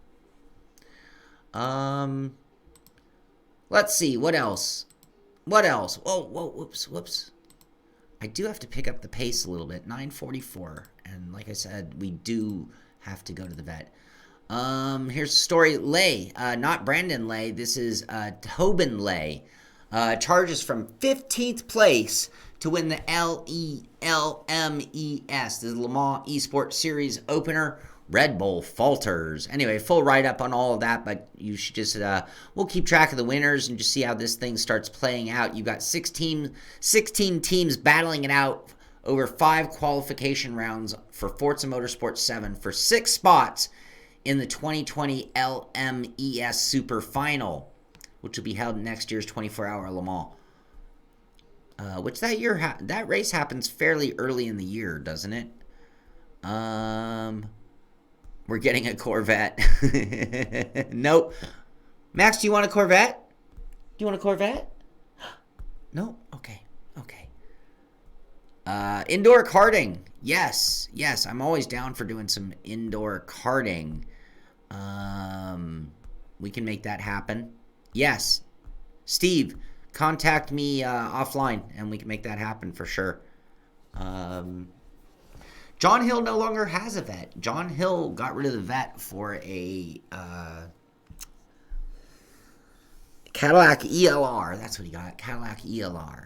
Let's see. What else? Whoa, whoops. I do have to pick up the pace a little bit. 9:44. And like I said, we do have to go to the vet. Here's the story. Lay, not Brandon Lay. This is Tobin Lay. Charges from 15th place to win the LMES, the Le Mans Esports Series opener. Red Bull falters. Anyway, full write-up on all of that, but you should just, we'll keep track of the winners and just see how this thing starts playing out. You've got 16 teams battling it out over 5 qualification rounds for Forza Motorsport 7 for 6 spots in the 2020 LMES Super Final, which will be held in next year's 24-hour Le Mans. Which that year, that race happens fairly early in the year, doesn't it? We're getting a Corvette. Nope. Max, do you want a Corvette? Do you want a Corvette? No? Okay. Indoor karting. Yes, I'm always down for doing some indoor karting. We can make that happen. Yes. Steve, contact me offline and we can make that happen for sure. John Hill no longer has a vet. John Hill got rid of the vet for a Cadillac ELR. That's what he got, Cadillac ELR.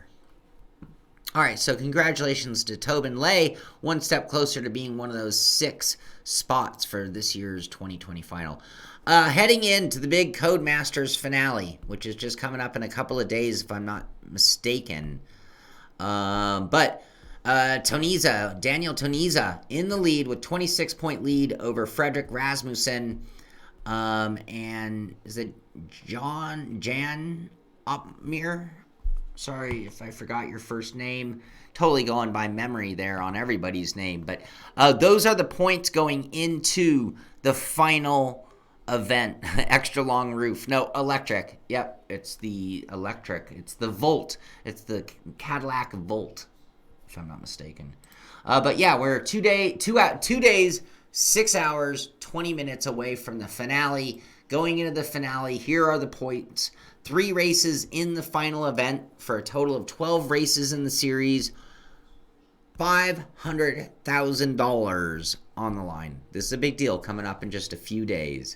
All right, so congratulations to Tobin Lay, one step closer to being one of those 6 spots for this year's 2020 final. Heading into the big Codemasters finale, which is just coming up in a couple of days, if I'm not mistaken. But Daniel Toniza in the lead with 26-point lead over Frederick Rasmussen. And is it Jan Opmeer? Sorry if I forgot your first name. Totally going by memory there on everybody's name. But those are the points going into the final event. Extra long roof. No, electric. Yep, it's the electric. It's the Volt. It's the Cadillac Volt, if I'm not mistaken. But yeah, we're 2 days, 6 hours, 20 minutes away from the finale. Going into the finale, here are the points. 3 races in the final event for a total of 12 races in the series. $500,000 on the line. This is a big deal coming up in just a few days.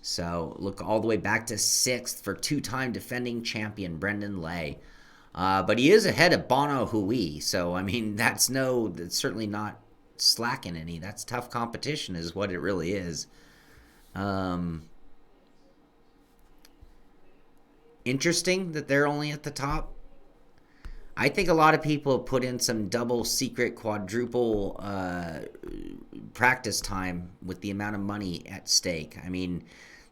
So look all the way back to 6th for 2-time defending champion Brendan Lay. But he is ahead of Bono Hui. So, I mean, that's certainly not slacking any. That's tough competition is what it really is. Interesting that they're only at the top. I think a lot of people put in some double secret quadruple practice time with the amount of money at stake. I mean,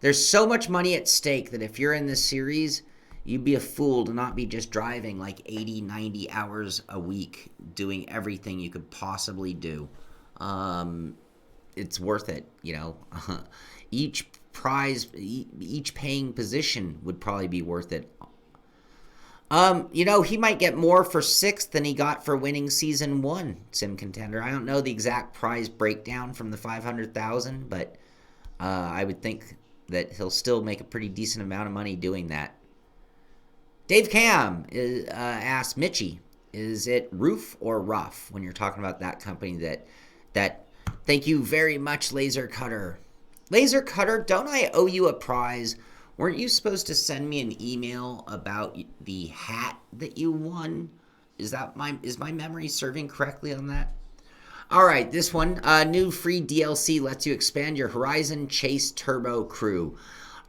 there's so much money at stake that if you're in this series, you'd be a fool to not be just driving like 80, 90 hours a week doing everything you could possibly do. It's worth it, you know. Each prize, each paying position would probably be worth it. You know, he might get more for 6th than he got for winning season 1, Sim Contender. I don't know the exact prize breakdown from the 500,000, but I would think that he'll still make a pretty decent amount of money doing that. Dave Cam asked Mitchie, is it roof or rough when you're talking about that company that thank you very much, Laser Cutter. Laser Cutter, don't I owe you a prize? Weren't you supposed to send me an email about the hat that you won? Is my memory serving correctly on that? All right, this one, new free DLC lets you expand your Horizon Chase Turbo crew.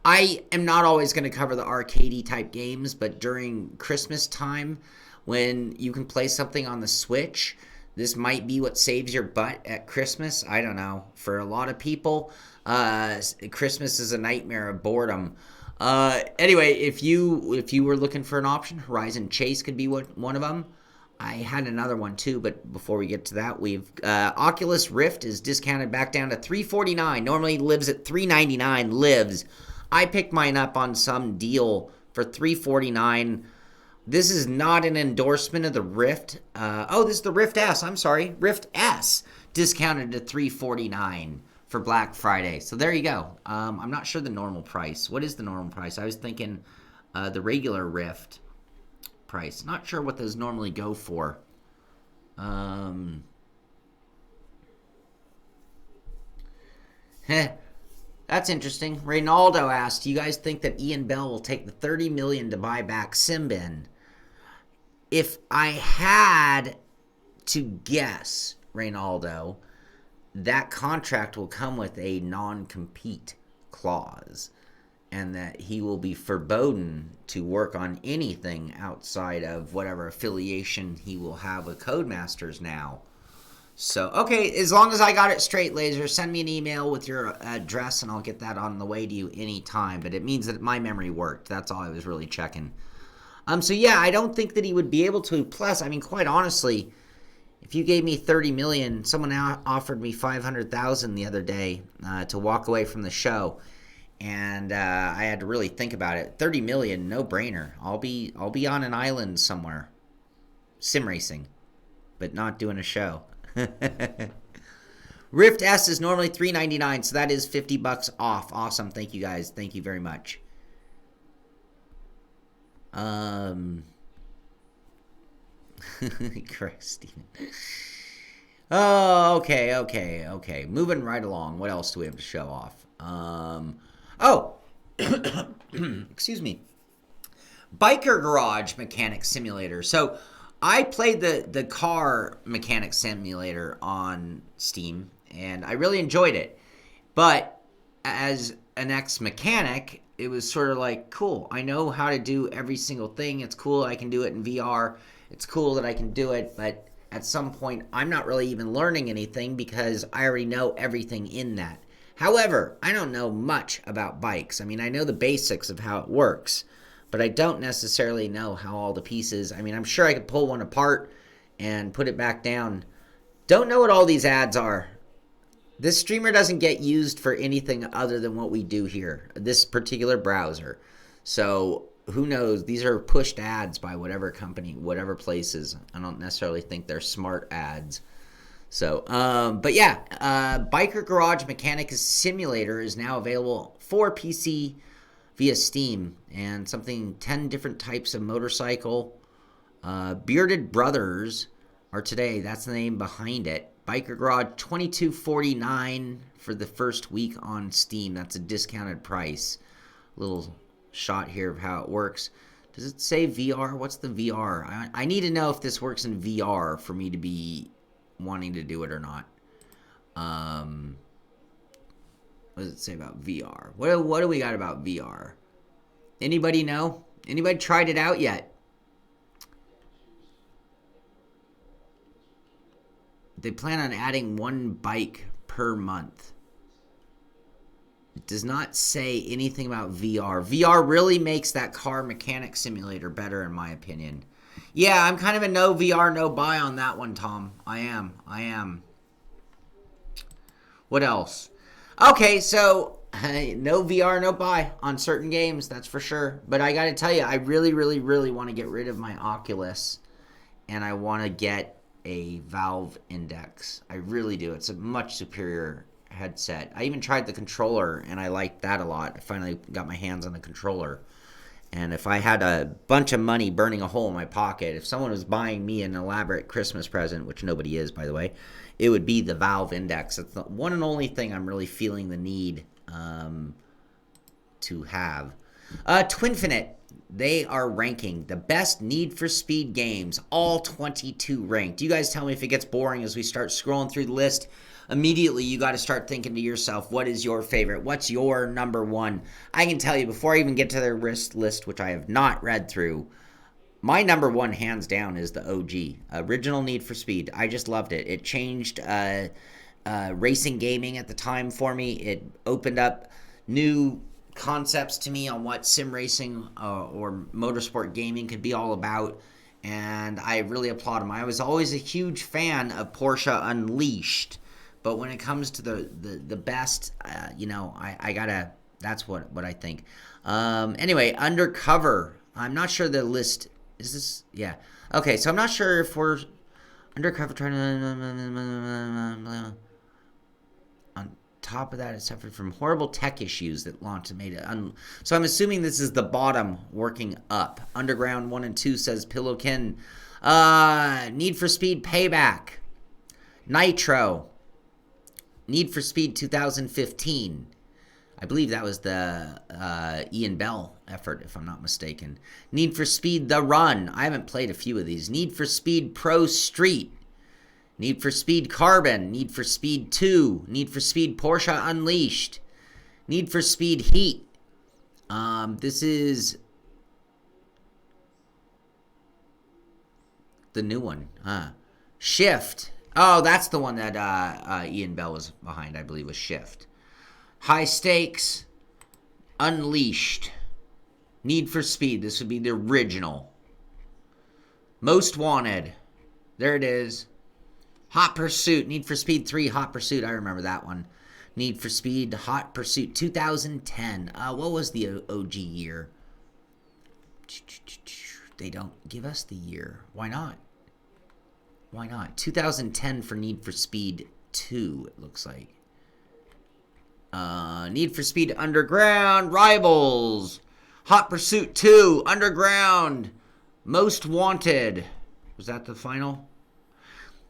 I am not always going to cover the arcadey type games, but during Christmas time, when you can play something on the Switch, this might be what saves your butt at Christmas. I don't know. For a lot of people, Christmas is a nightmare of boredom. Anyway, if you were looking for an option, Horizon Chase could be one of them. I had another one too, but before we get to that, we've Oculus Rift is discounted back down to $349. Normally lives at $399. Lives. I picked mine up on some deal for $349. This is not an endorsement of the Rift. This is the Rift S. I'm sorry, Rift S discounted to $349 for Black Friday. So there you go. I'm not sure the normal price. What is the normal price? I was thinking the regular Rift price. Not sure what those normally go for. That's interesting. Reynaldo asked, do you guys think that Ian Bell will take the $30 million to buy back Simbin? If I had to guess, Reynaldo, that contract will come with a non-compete clause, and that he will be forbidden to work on anything outside of whatever affiliation he will have with Codemasters now. So, okay, as long as I got it straight, Laser, send me an email with your address, and I'll get that on the way to you anytime. But it means that my memory worked. That's all I was really checking. So, yeah, I don't think that he would be able to. Plus, I mean, quite honestly, if you gave me $30 million, someone offered me $500,000 the other day to walk away from the show, and I had to really think about it. $30 million, no brainer. I'll be on an island somewhere, sim racing, but not doing a show. Rift S is normally $399, so that is $50 off. Awesome, thank you guys. Thank you very much. Correct, Steven. Oh, okay. Moving right along. What else do we have to show off? Oh, excuse me. Biker Garage Mechanic Simulator. So I played the car mechanic simulator on Steam, and I really enjoyed it. But as an ex-mechanic, it was sort of like, cool, I know how to do every single thing. It's cool I can do it in VR. It's cool that I can do it, but at some point, I'm not really even learning anything because I already know everything in that. However, I don't know much about bikes. I mean, I know the basics of how it works, but I don't necessarily know how all the pieces. I mean, I'm sure I could pull one apart and put it back down. Don't know what all these ads are. This streamer doesn't get used for anything other than what we do here, this particular browser. So who knows? These are pushed ads by whatever company, whatever places. I don't necessarily think they're smart ads. So, but yeah, Biker Garage Mechanic Simulator is now available for PC via Steam, and 10 different types of motorcycle. Bearded Brothers are today. That's the name behind it. Biker Garage, $22.49 for the first week on Steam. That's a discounted price. Little shot here of how it works. Does it say VR? What's the VR? I need to know if this works in VR for me to be wanting to do it or not. What does it say about VR? What do we got about VR? Anybody know? Anybody tried it out yet? They plan on adding one bike per month. It does not say anything about VR. VR really makes that car mechanic simulator better, in my opinion. Yeah, I'm kind of a no VR, no buy on that one, Tom. I am. What else? Okay, so no VR, no buy on certain games, that's for sure. But I got to tell you, I really want to get rid of my Oculus, and I want to get a Valve Index. I really do. It's a much superior headset. I even tried the controller, and I liked that a lot. I finally got my hands on the controller. And if I had a bunch of money burning a hole in my pocket, if someone was buying me an elaborate Christmas present, which nobody is, by the way, it would be the Valve Index. It's the one and only thing I'm really feeling the need to have. Twinfinite. They are ranking the best Need for Speed games, all 22 ranked. You guys tell me if it gets boring as we start scrolling through the list. Immediately, you got to start thinking to yourself, what is your favorite? What's your number one? I can tell you, before I even get to their list, which I have not read through, my number one, hands down, is the OG, original Need for Speed. I just loved it. It changed racing gaming at the time for me. It opened up new concepts to me on what sim racing or motorsport gaming could be all about, and I really applaud them. I was always a huge fan of Porsche Unleashed, but when it comes to the best, I gotta, that's what I think. Anyway, Undercover. I'm not sure the list, is this, yeah. Okay, so I'm not sure if we're Undercover trying to, top of that, it suffered from horrible tech issues that launched and made it so I'm assuming this is the bottom working up. Underground 1 and 2 says Pillowkin. Need for Speed Payback. Nitro. Need for Speed 2015. I believe that was the Ian Bell effort, if I'm not mistaken. Need for Speed The Run. I haven't played a few of these. Need for Speed Pro Street. Need for Speed Carbon, Need for Speed 2, Need for Speed Porsche Unleashed, Need for Speed Heat. This is the new one. Shift. Oh, that's the one that Ian Bell was behind, I believe, was Shift. High Stakes, Unleashed, Need for Speed. This would be the original. Most Wanted. There it is. Hot Pursuit, Need for Speed 3, Hot Pursuit. I remember that one. Need for Speed, Hot Pursuit 2010. What was the OG year? They don't give us the year. Why not? Why not? 2010 for Need for Speed 2, it looks like. Need for Speed Underground, Rivals, Hot Pursuit 2, Underground, Most Wanted. Was that the final?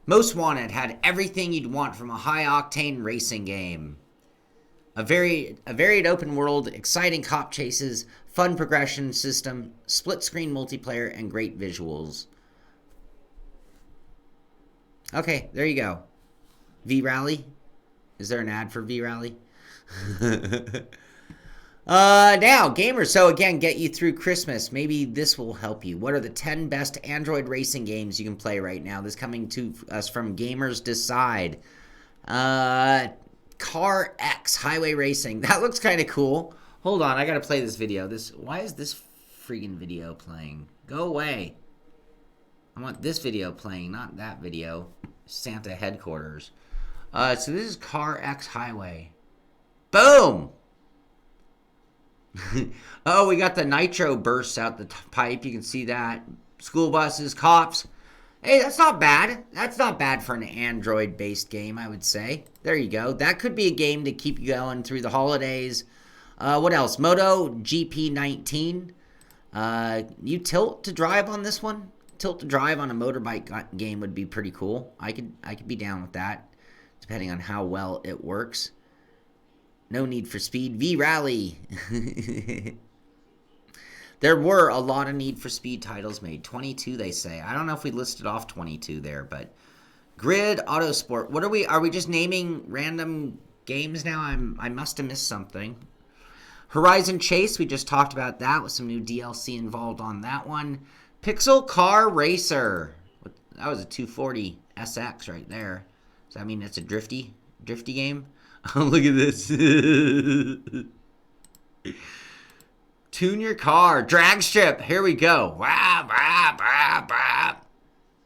Most Wanted had everything you'd want from a high-octane racing game. A varied open world, exciting cop chases, fun progression system, split-screen multiplayer, and great visuals. Okay, there you go. V-Rally? Is there an ad for V-Rally? Now, gamers, so again, get you through Christmas. Maybe this will help you. What are the 10 best Android racing games you can play right now? This coming to us from Gamers Decide. Car X Highway Racing. That looks kind of cool. Hold on, I gotta play this video. Why is this freaking video playing? Go away. I want this video playing, not that video. Santa headquarters. So this is Car X Highway. Boom! Oh, we got the nitro bursts out the pipe. You can see that. School buses, cops. Hey, that's not bad. That's not bad for an Android-based game, I would say. There you go. That could be a game to keep you going through the holidays. What else? Moto GP 19. You tilt to drive on this one? Tilt to drive on a motorbike game would be pretty cool. I could be down with that, depending on how well it works. No Need for Speed. V-Rally. There were a lot of Need for Speed titles made. 22, they say. I don't know if we listed off 22 there, but Grid, Autosport. What are we? Are we just naming random games now? I must have missed something. Horizon Chase. We just talked about that with some new DLC involved on that one. Pixel Car Racer. That was a 240 SX right there. Does that mean it's a drifty game? Oh, look at this. Tune your car. Drag strip. Here we go. Wah, wah, wah, wah.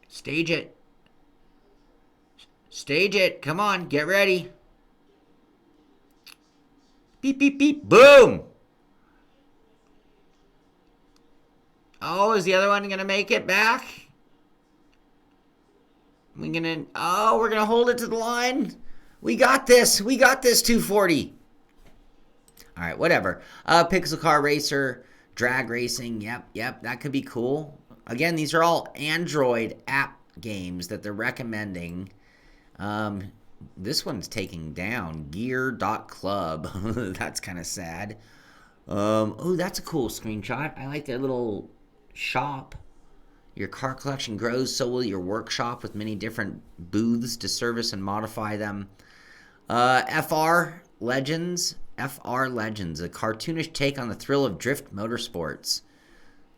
Stage it. Stage it. Come on. Get ready. Beep, beep, beep. Boom. Oh, is the other one going to make it back? We're going to hold it to the line. We got this. We got this 240. All right, whatever. Pixel Car Racer, drag racing. Yep. That could be cool. Again, these are all Android app games that they're recommending. This one's taking down gear.club. That's kind of sad. Oh, that's a cool screenshot. I like their little shop. Your car collection grows, so will your workshop, with many different booths to service and modify them. FR Legends, a cartoonish take on the thrill of drift motorsports.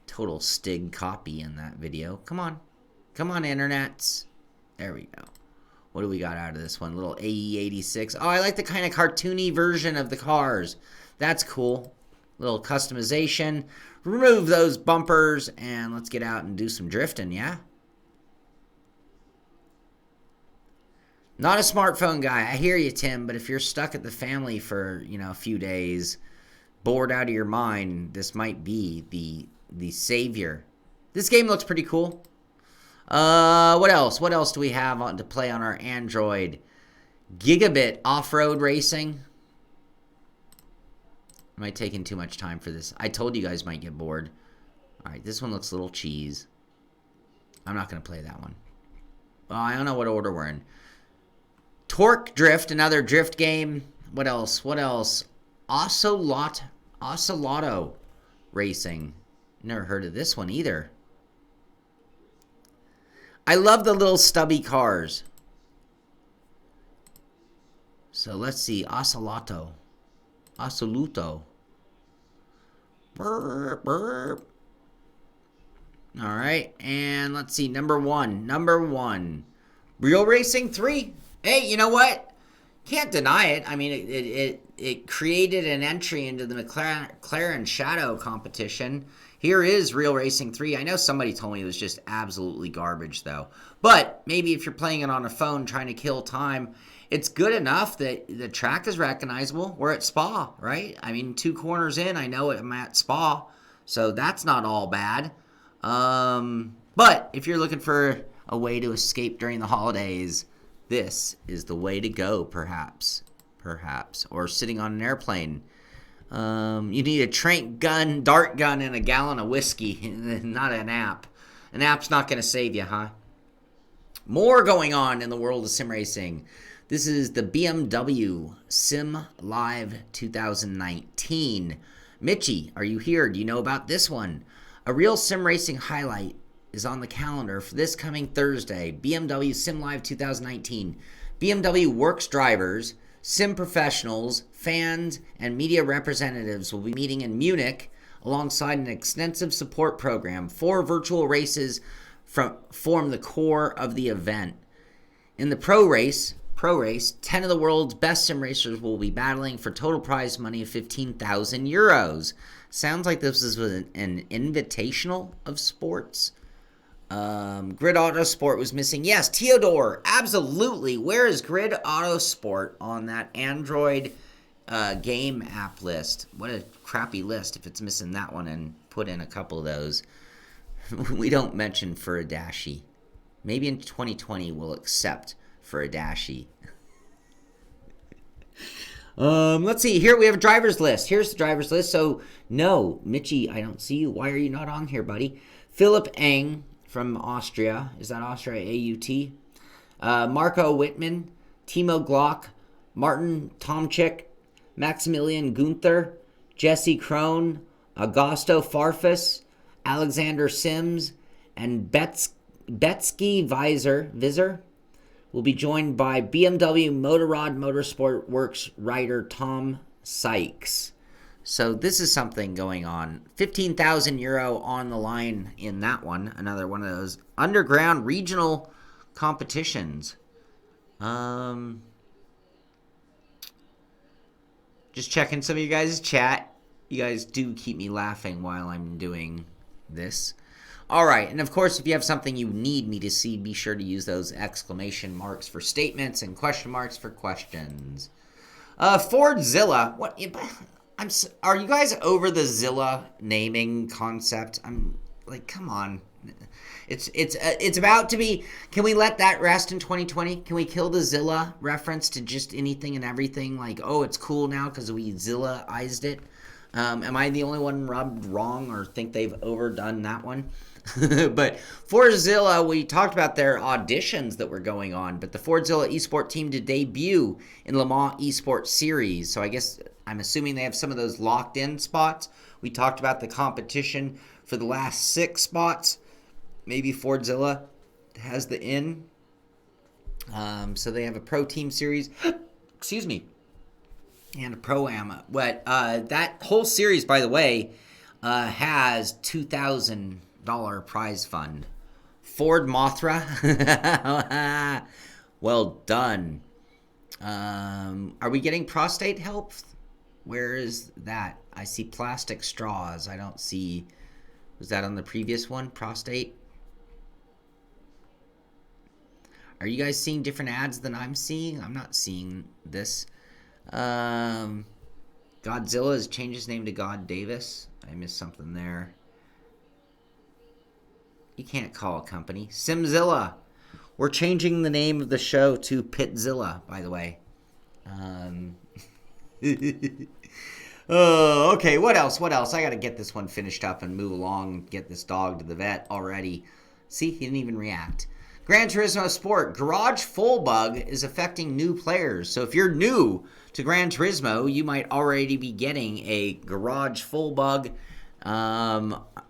Total Stig copy in that video. Come on, internets. There we go. What do we got out of this one? Little AE86. Oh, I like the kind of cartoony version of the cars. That's cool. Little customization. Remove those bumpers and let's get out and do some drifting, yeah? Not a smartphone guy. I hear you, Tim, but if you're stuck at the family for, a few days, bored out of your mind, this might be the savior. This game looks pretty cool. What else? What else do we have to play on our Android? Gigabit off-road racing. Am I taking too much time for this? I told you guys might get bored. All right, this one looks a little cheese. I'm not going to play that one. Well, I don't know what order we're in. Torque Drift, another drift game. What else? Ocelotto Racing. Never heard of this one either. I love the little stubby cars. So let's see. Oceluto. Burp, burp. All right, and let's see. Number one. Real Racing 3. Hey, you know what? Can't deny it. I mean, it created an entry into the McLaren Shadow competition. Here is Real Racing 3. I know somebody told me it was just absolutely garbage, though. But maybe if you're playing it on a phone trying to kill time, it's good enough that the track is recognizable. We're at Spa, right? I mean, 2 corners in, I know I'm at Spa. So that's not all bad. But if you're looking for a way to escape during the holidays, this is the way to go, perhaps. Or sitting on an airplane. You need a trank gun, dart gun, and a gallon of whiskey, not an app. An app's not going to save you, huh? More going on in the world of sim racing. This is the BMW Sim Live 2019. Mitchie, are you here? Do you know about this one? A real sim racing highlight is on the calendar for this coming Thursday. BMW Sim Live 2019. BMW Works drivers, sim professionals, fans, and media representatives will be meeting in Munich alongside an extensive support program. 4 virtual races form the core of the event. In the pro race, 10 of the world's best sim racers will be battling for total prize money of 15,000 euros. Sounds like this is an invitational of sports. Grid Autosport was missing. Yes, Theodore, absolutely. Where is Grid Autosport on that Android game app list? What a crappy list if it's missing that one and put in a couple of those. We don't mention Furadashi. Maybe in 2020 we'll accept Furadashi. Let's see. Here we have a driver's list. Here's the driver's list. So, no, Mitchie, I don't see you. Why are you not on here, buddy? Philip Eng from Austria. Is that Austria? AUT? Marco Wittmann, Timo Glock, Martin Tomczyk, Maximilian Gunther, Jesse Krohn, Augusto Farfus, Alexander Sims, and Betsky Visor will be joined by BMW Motorrad Motorsport Works rider Tom Sykes. So this is something going on. 15,000 euro on the line in that one. Another one of those underground regional competitions. Just checking some of you guys' chat. You guys do keep me laughing while I'm doing this. All right, and of course, if you have something you need me to see, be sure to use those exclamation marks for statements and question marks for questions. Fordzilla, what? Are you guys over the Zilla naming concept? I'm like, come on. It's about to be. Can we let that rest in 2020? Can we kill the Zilla reference to just anything and everything? Like, oh, it's cool now because we Zilla-ized it. Am I the only one rubbed wrong or think they've overdone that one? But Fordzilla, we talked about their auditions that were going on, but the Fordzilla eSport team to debut in Le Mans eSport Series. So I guess I'm assuming they have some of those locked in spots. We talked about the competition for the last 6 spots. Maybe Fordzilla has the in. So they have a pro team series. Excuse me. And a Pro-Am. But that whole series, by the way, has $2,000 prize fund. Ford Mothra. Well done. Are we getting prostate help? Where is that? I see plastic straws. I don't see... Was that on the previous one? Prostate? Are you guys seeing different ads than I'm seeing? I'm not seeing this. Godzilla has changed his name to God Davis. I missed something there. You can't call a company. Simzilla. We're changing the name of the show to Pitzilla, by the way. Oh, okay. What else? I got to get this one finished up and move along, get this dog to the vet already. See, he didn't even react. Gran Turismo Sport. Garage Full Bug is affecting new players. So if you're new to Gran Turismo, you might already be getting a Garage Full Bug.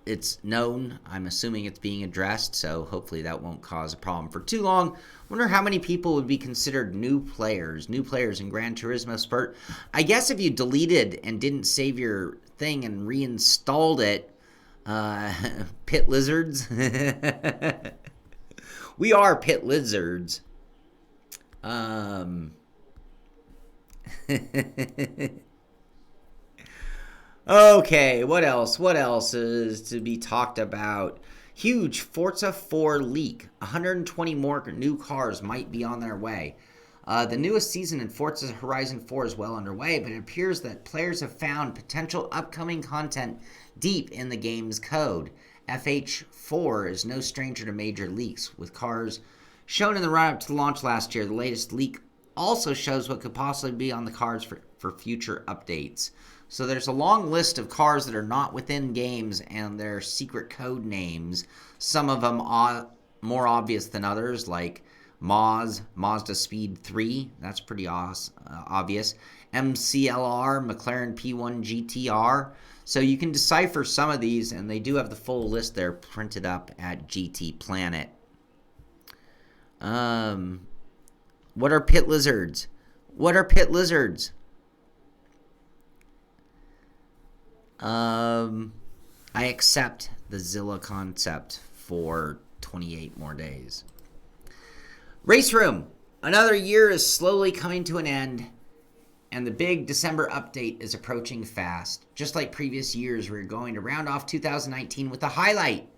It's known. I'm assuming it's being addressed, so hopefully that won't cause a problem for too long. Wonder how many people would be considered new players in Gran Turismo Sport. I guess if you deleted and didn't save your thing and reinstalled it, pit lizards. We are pit lizards. Okay, what else? What else is to be talked about? Huge Forza 4 leak. 120 more new cars might be on their way. The newest season in Forza Horizon 4 is well underway, but it appears that players have found potential upcoming content deep in the game's code. FH4 is no stranger to major leaks, with cars shown in the run-up to the launch last year. The latest leak also shows what could possibly be on the cars for future updates. So there's a long list of cars that are not within games and their secret code names. Some of them more obvious than others, like Mazda Speed 3. That's pretty obvious. MCLR, McLaren P1 GTR. So you can decipher some of these, and they do have the full list there printed up at GT Planet. What are pit lizards? What are pit lizards? I accept the Zilla concept for 28 more days. Race Room. Another year is slowly coming to an end, and the big December update is approaching fast. Just like previous years, we're going to round off 2019 with a highlight.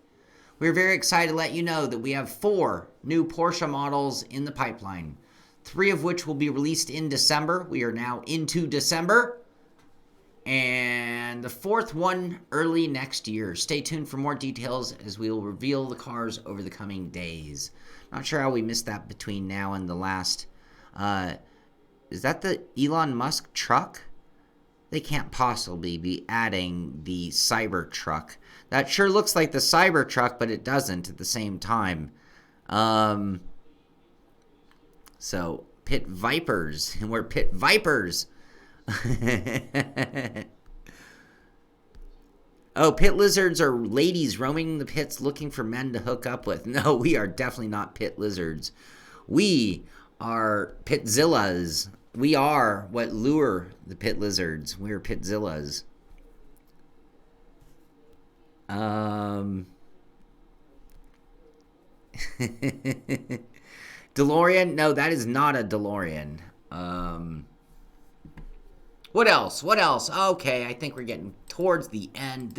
We're very excited to let you know that we have 4 new Porsche models in the pipeline, 3 of which will be released in December. We are now into December. And the 4th one early next year. Stay tuned for more details as we will reveal the cars over the coming days. Not sure how we missed that between now and the last. Is that the Elon Musk truck? They can't possibly be adding the Cybertruck. That sure looks like the Cybertruck, but it doesn't at the same time. So, Pit Vipers. And we're Pit Vipers. Oh, pit lizards are ladies roaming the pits looking for men to hook up with. No, we are definitely not pit lizards. We are pitzillas. We are what lure the pit lizards. We are pitzillas. DeLorean? No, that is not a DeLorean. What else? What else? Okay, I think we're getting towards the end.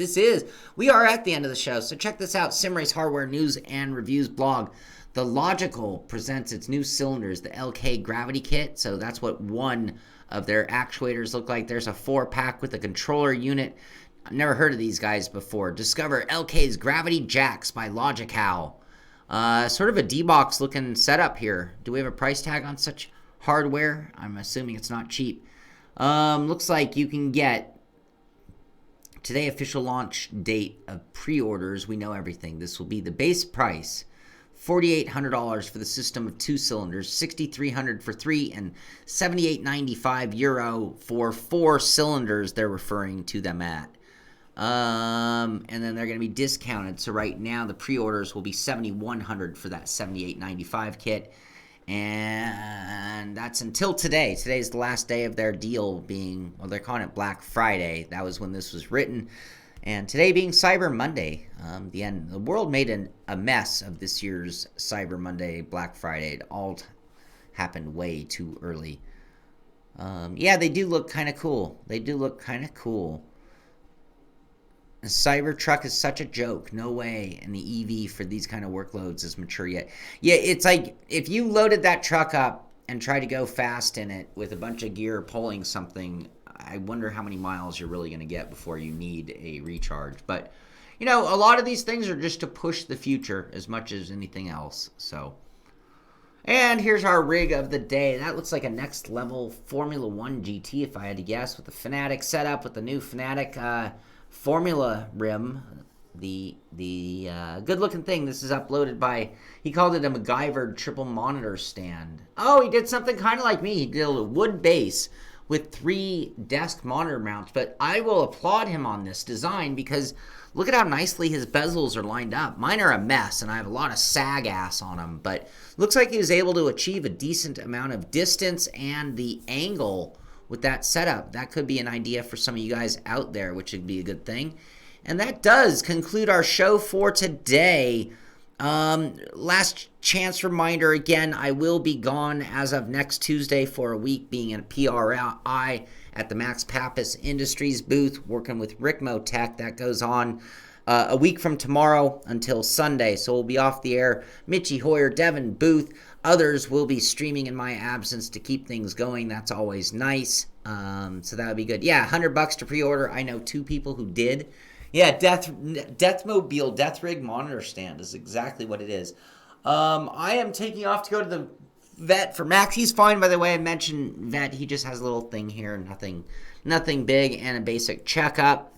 We are at the end of the show, so check this out. SimRace Hardware News and Reviews blog. The Logical presents its new cylinders, the LK Gravity Kit. So that's what one of their actuators look like. There's a 4-pack with a controller unit. I've never heard of these guys before. Discover LK's Gravity Jacks by Logical. Sort of a D-box looking setup here. Do we have a price tag on such hardware? I'm assuming it's not cheap. Looks like you can get today official launch date of pre-orders. We know everything. This will be the base price, $4,800 for the system of 2 cylinders, $6,300 for 3, and €78.95 for 4 cylinders. They're referring to them at. And then they're going to be discounted. So right now the pre-orders will be $7,100 for that $78.95 kit. And that's until today. Today's the last day of their deal being, well, they're calling it Black Friday. That was when this was written. And today being Cyber Monday. The end. The world made a mess of this year's Cyber Monday, Black Friday. It all happened way too early. Yeah, they do look kind of cool. The Cybertruck is such a joke. No way. And the EV for these kind of workloads is mature yet. Yeah, it's like if you loaded that truck up and tried to go fast in it with a bunch of gear pulling something, I wonder how many miles you're really going to get before you need a recharge. But, you know, a lot of these things are just to push the future as much as anything else. So, and here's our rig of the day. That looks like a next level Formula 1 GT if I had to guess, with the Fanatic setup, with the new Fanatic Formula rim, the good looking thing. This is uploaded by, he called it a MacGyver triple monitor stand. Oh, he did something kind of like me. He did a wood base with 3 desk monitor mounts, but I will applaud him on this design because look at how nicely his bezels are lined up. Mine are a mess and I have a lot of sag ass on them, but looks like he was able to achieve a decent amount of distance and the angle with that setup. That could be an idea for some of you guys out there, which would be a good thing. And that does conclude our show for today. Last chance reminder, again, I will be gone as of next Tuesday for a week, being in a PRI at the Max Pappas Industries booth, working with Ricmotech. That goes on a week from tomorrow until Sunday, so we'll be off the air. Mitchie Hoyer, Devin Booth, others will be streaming in my absence to keep things going. That's always nice. So that would be good. Yeah, $100 to pre-order. I know 2 people who did. Yeah, Deathmobile, Death Rig monitor stand is exactly what it is. I am taking off to go to the vet for Max. He's fine, by the way. I mentioned vet. He just has a little thing here, nothing big, and a basic checkup.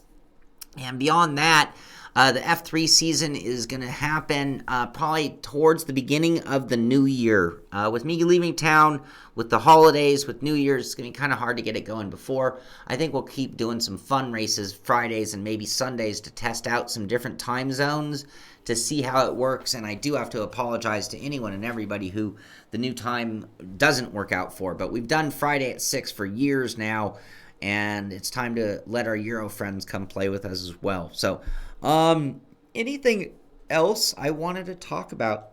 And beyond that, The F3 season is going to happen probably towards the beginning of the new year. With me leaving town, with the holidays, with New Year's, it's going to be kind of hard to get it going before. I think we'll keep doing some fun races Fridays and maybe Sundays to test out some different time zones to see how it works. And I do have to apologize to anyone and everybody who the new time doesn't work out for. But we've done Friday at 6 for years now, and it's time to let our Euro friends come play with us as well. So, anything else I wanted to talk about?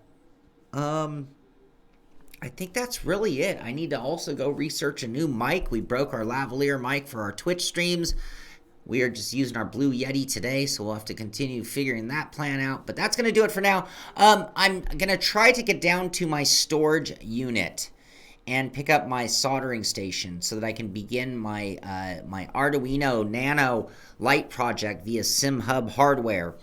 I think that's really it. I need to also go research a new mic. We broke our lavalier mic for our Twitch streams. We are just using our Blue Yeti today, so we'll have to continue figuring that plan out. But that's going to do it for now. I'm going to try to get down to my storage unit and pick up my soldering station so that I can begin my my Arduino Nano light project via SimHub hardware.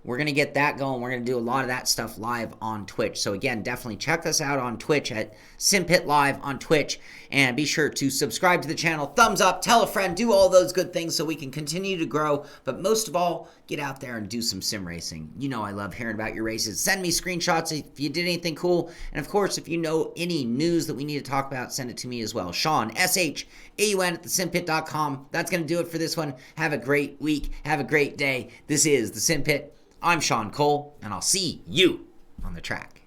We're going to get that going. We're going to do a lot of that stuff live on Twitch. So again, definitely check us out on Twitch at Simpit Live on Twitch. And be sure to subscribe to the channel, thumbs up, tell a friend, do all those good things so we can continue to grow. But most of all, get out there and do some sim racing. You know I love hearing about your races. Send me screenshots if you did anything cool. And of course, if you know any news that we need to talk about, send it to me as well. Shaun, SHAUN at thesimpit.com. That's going to do it for this one. Have a great week. Have a great day. This is The Simpit. I'm Shaun Cole, and I'll see you on the track.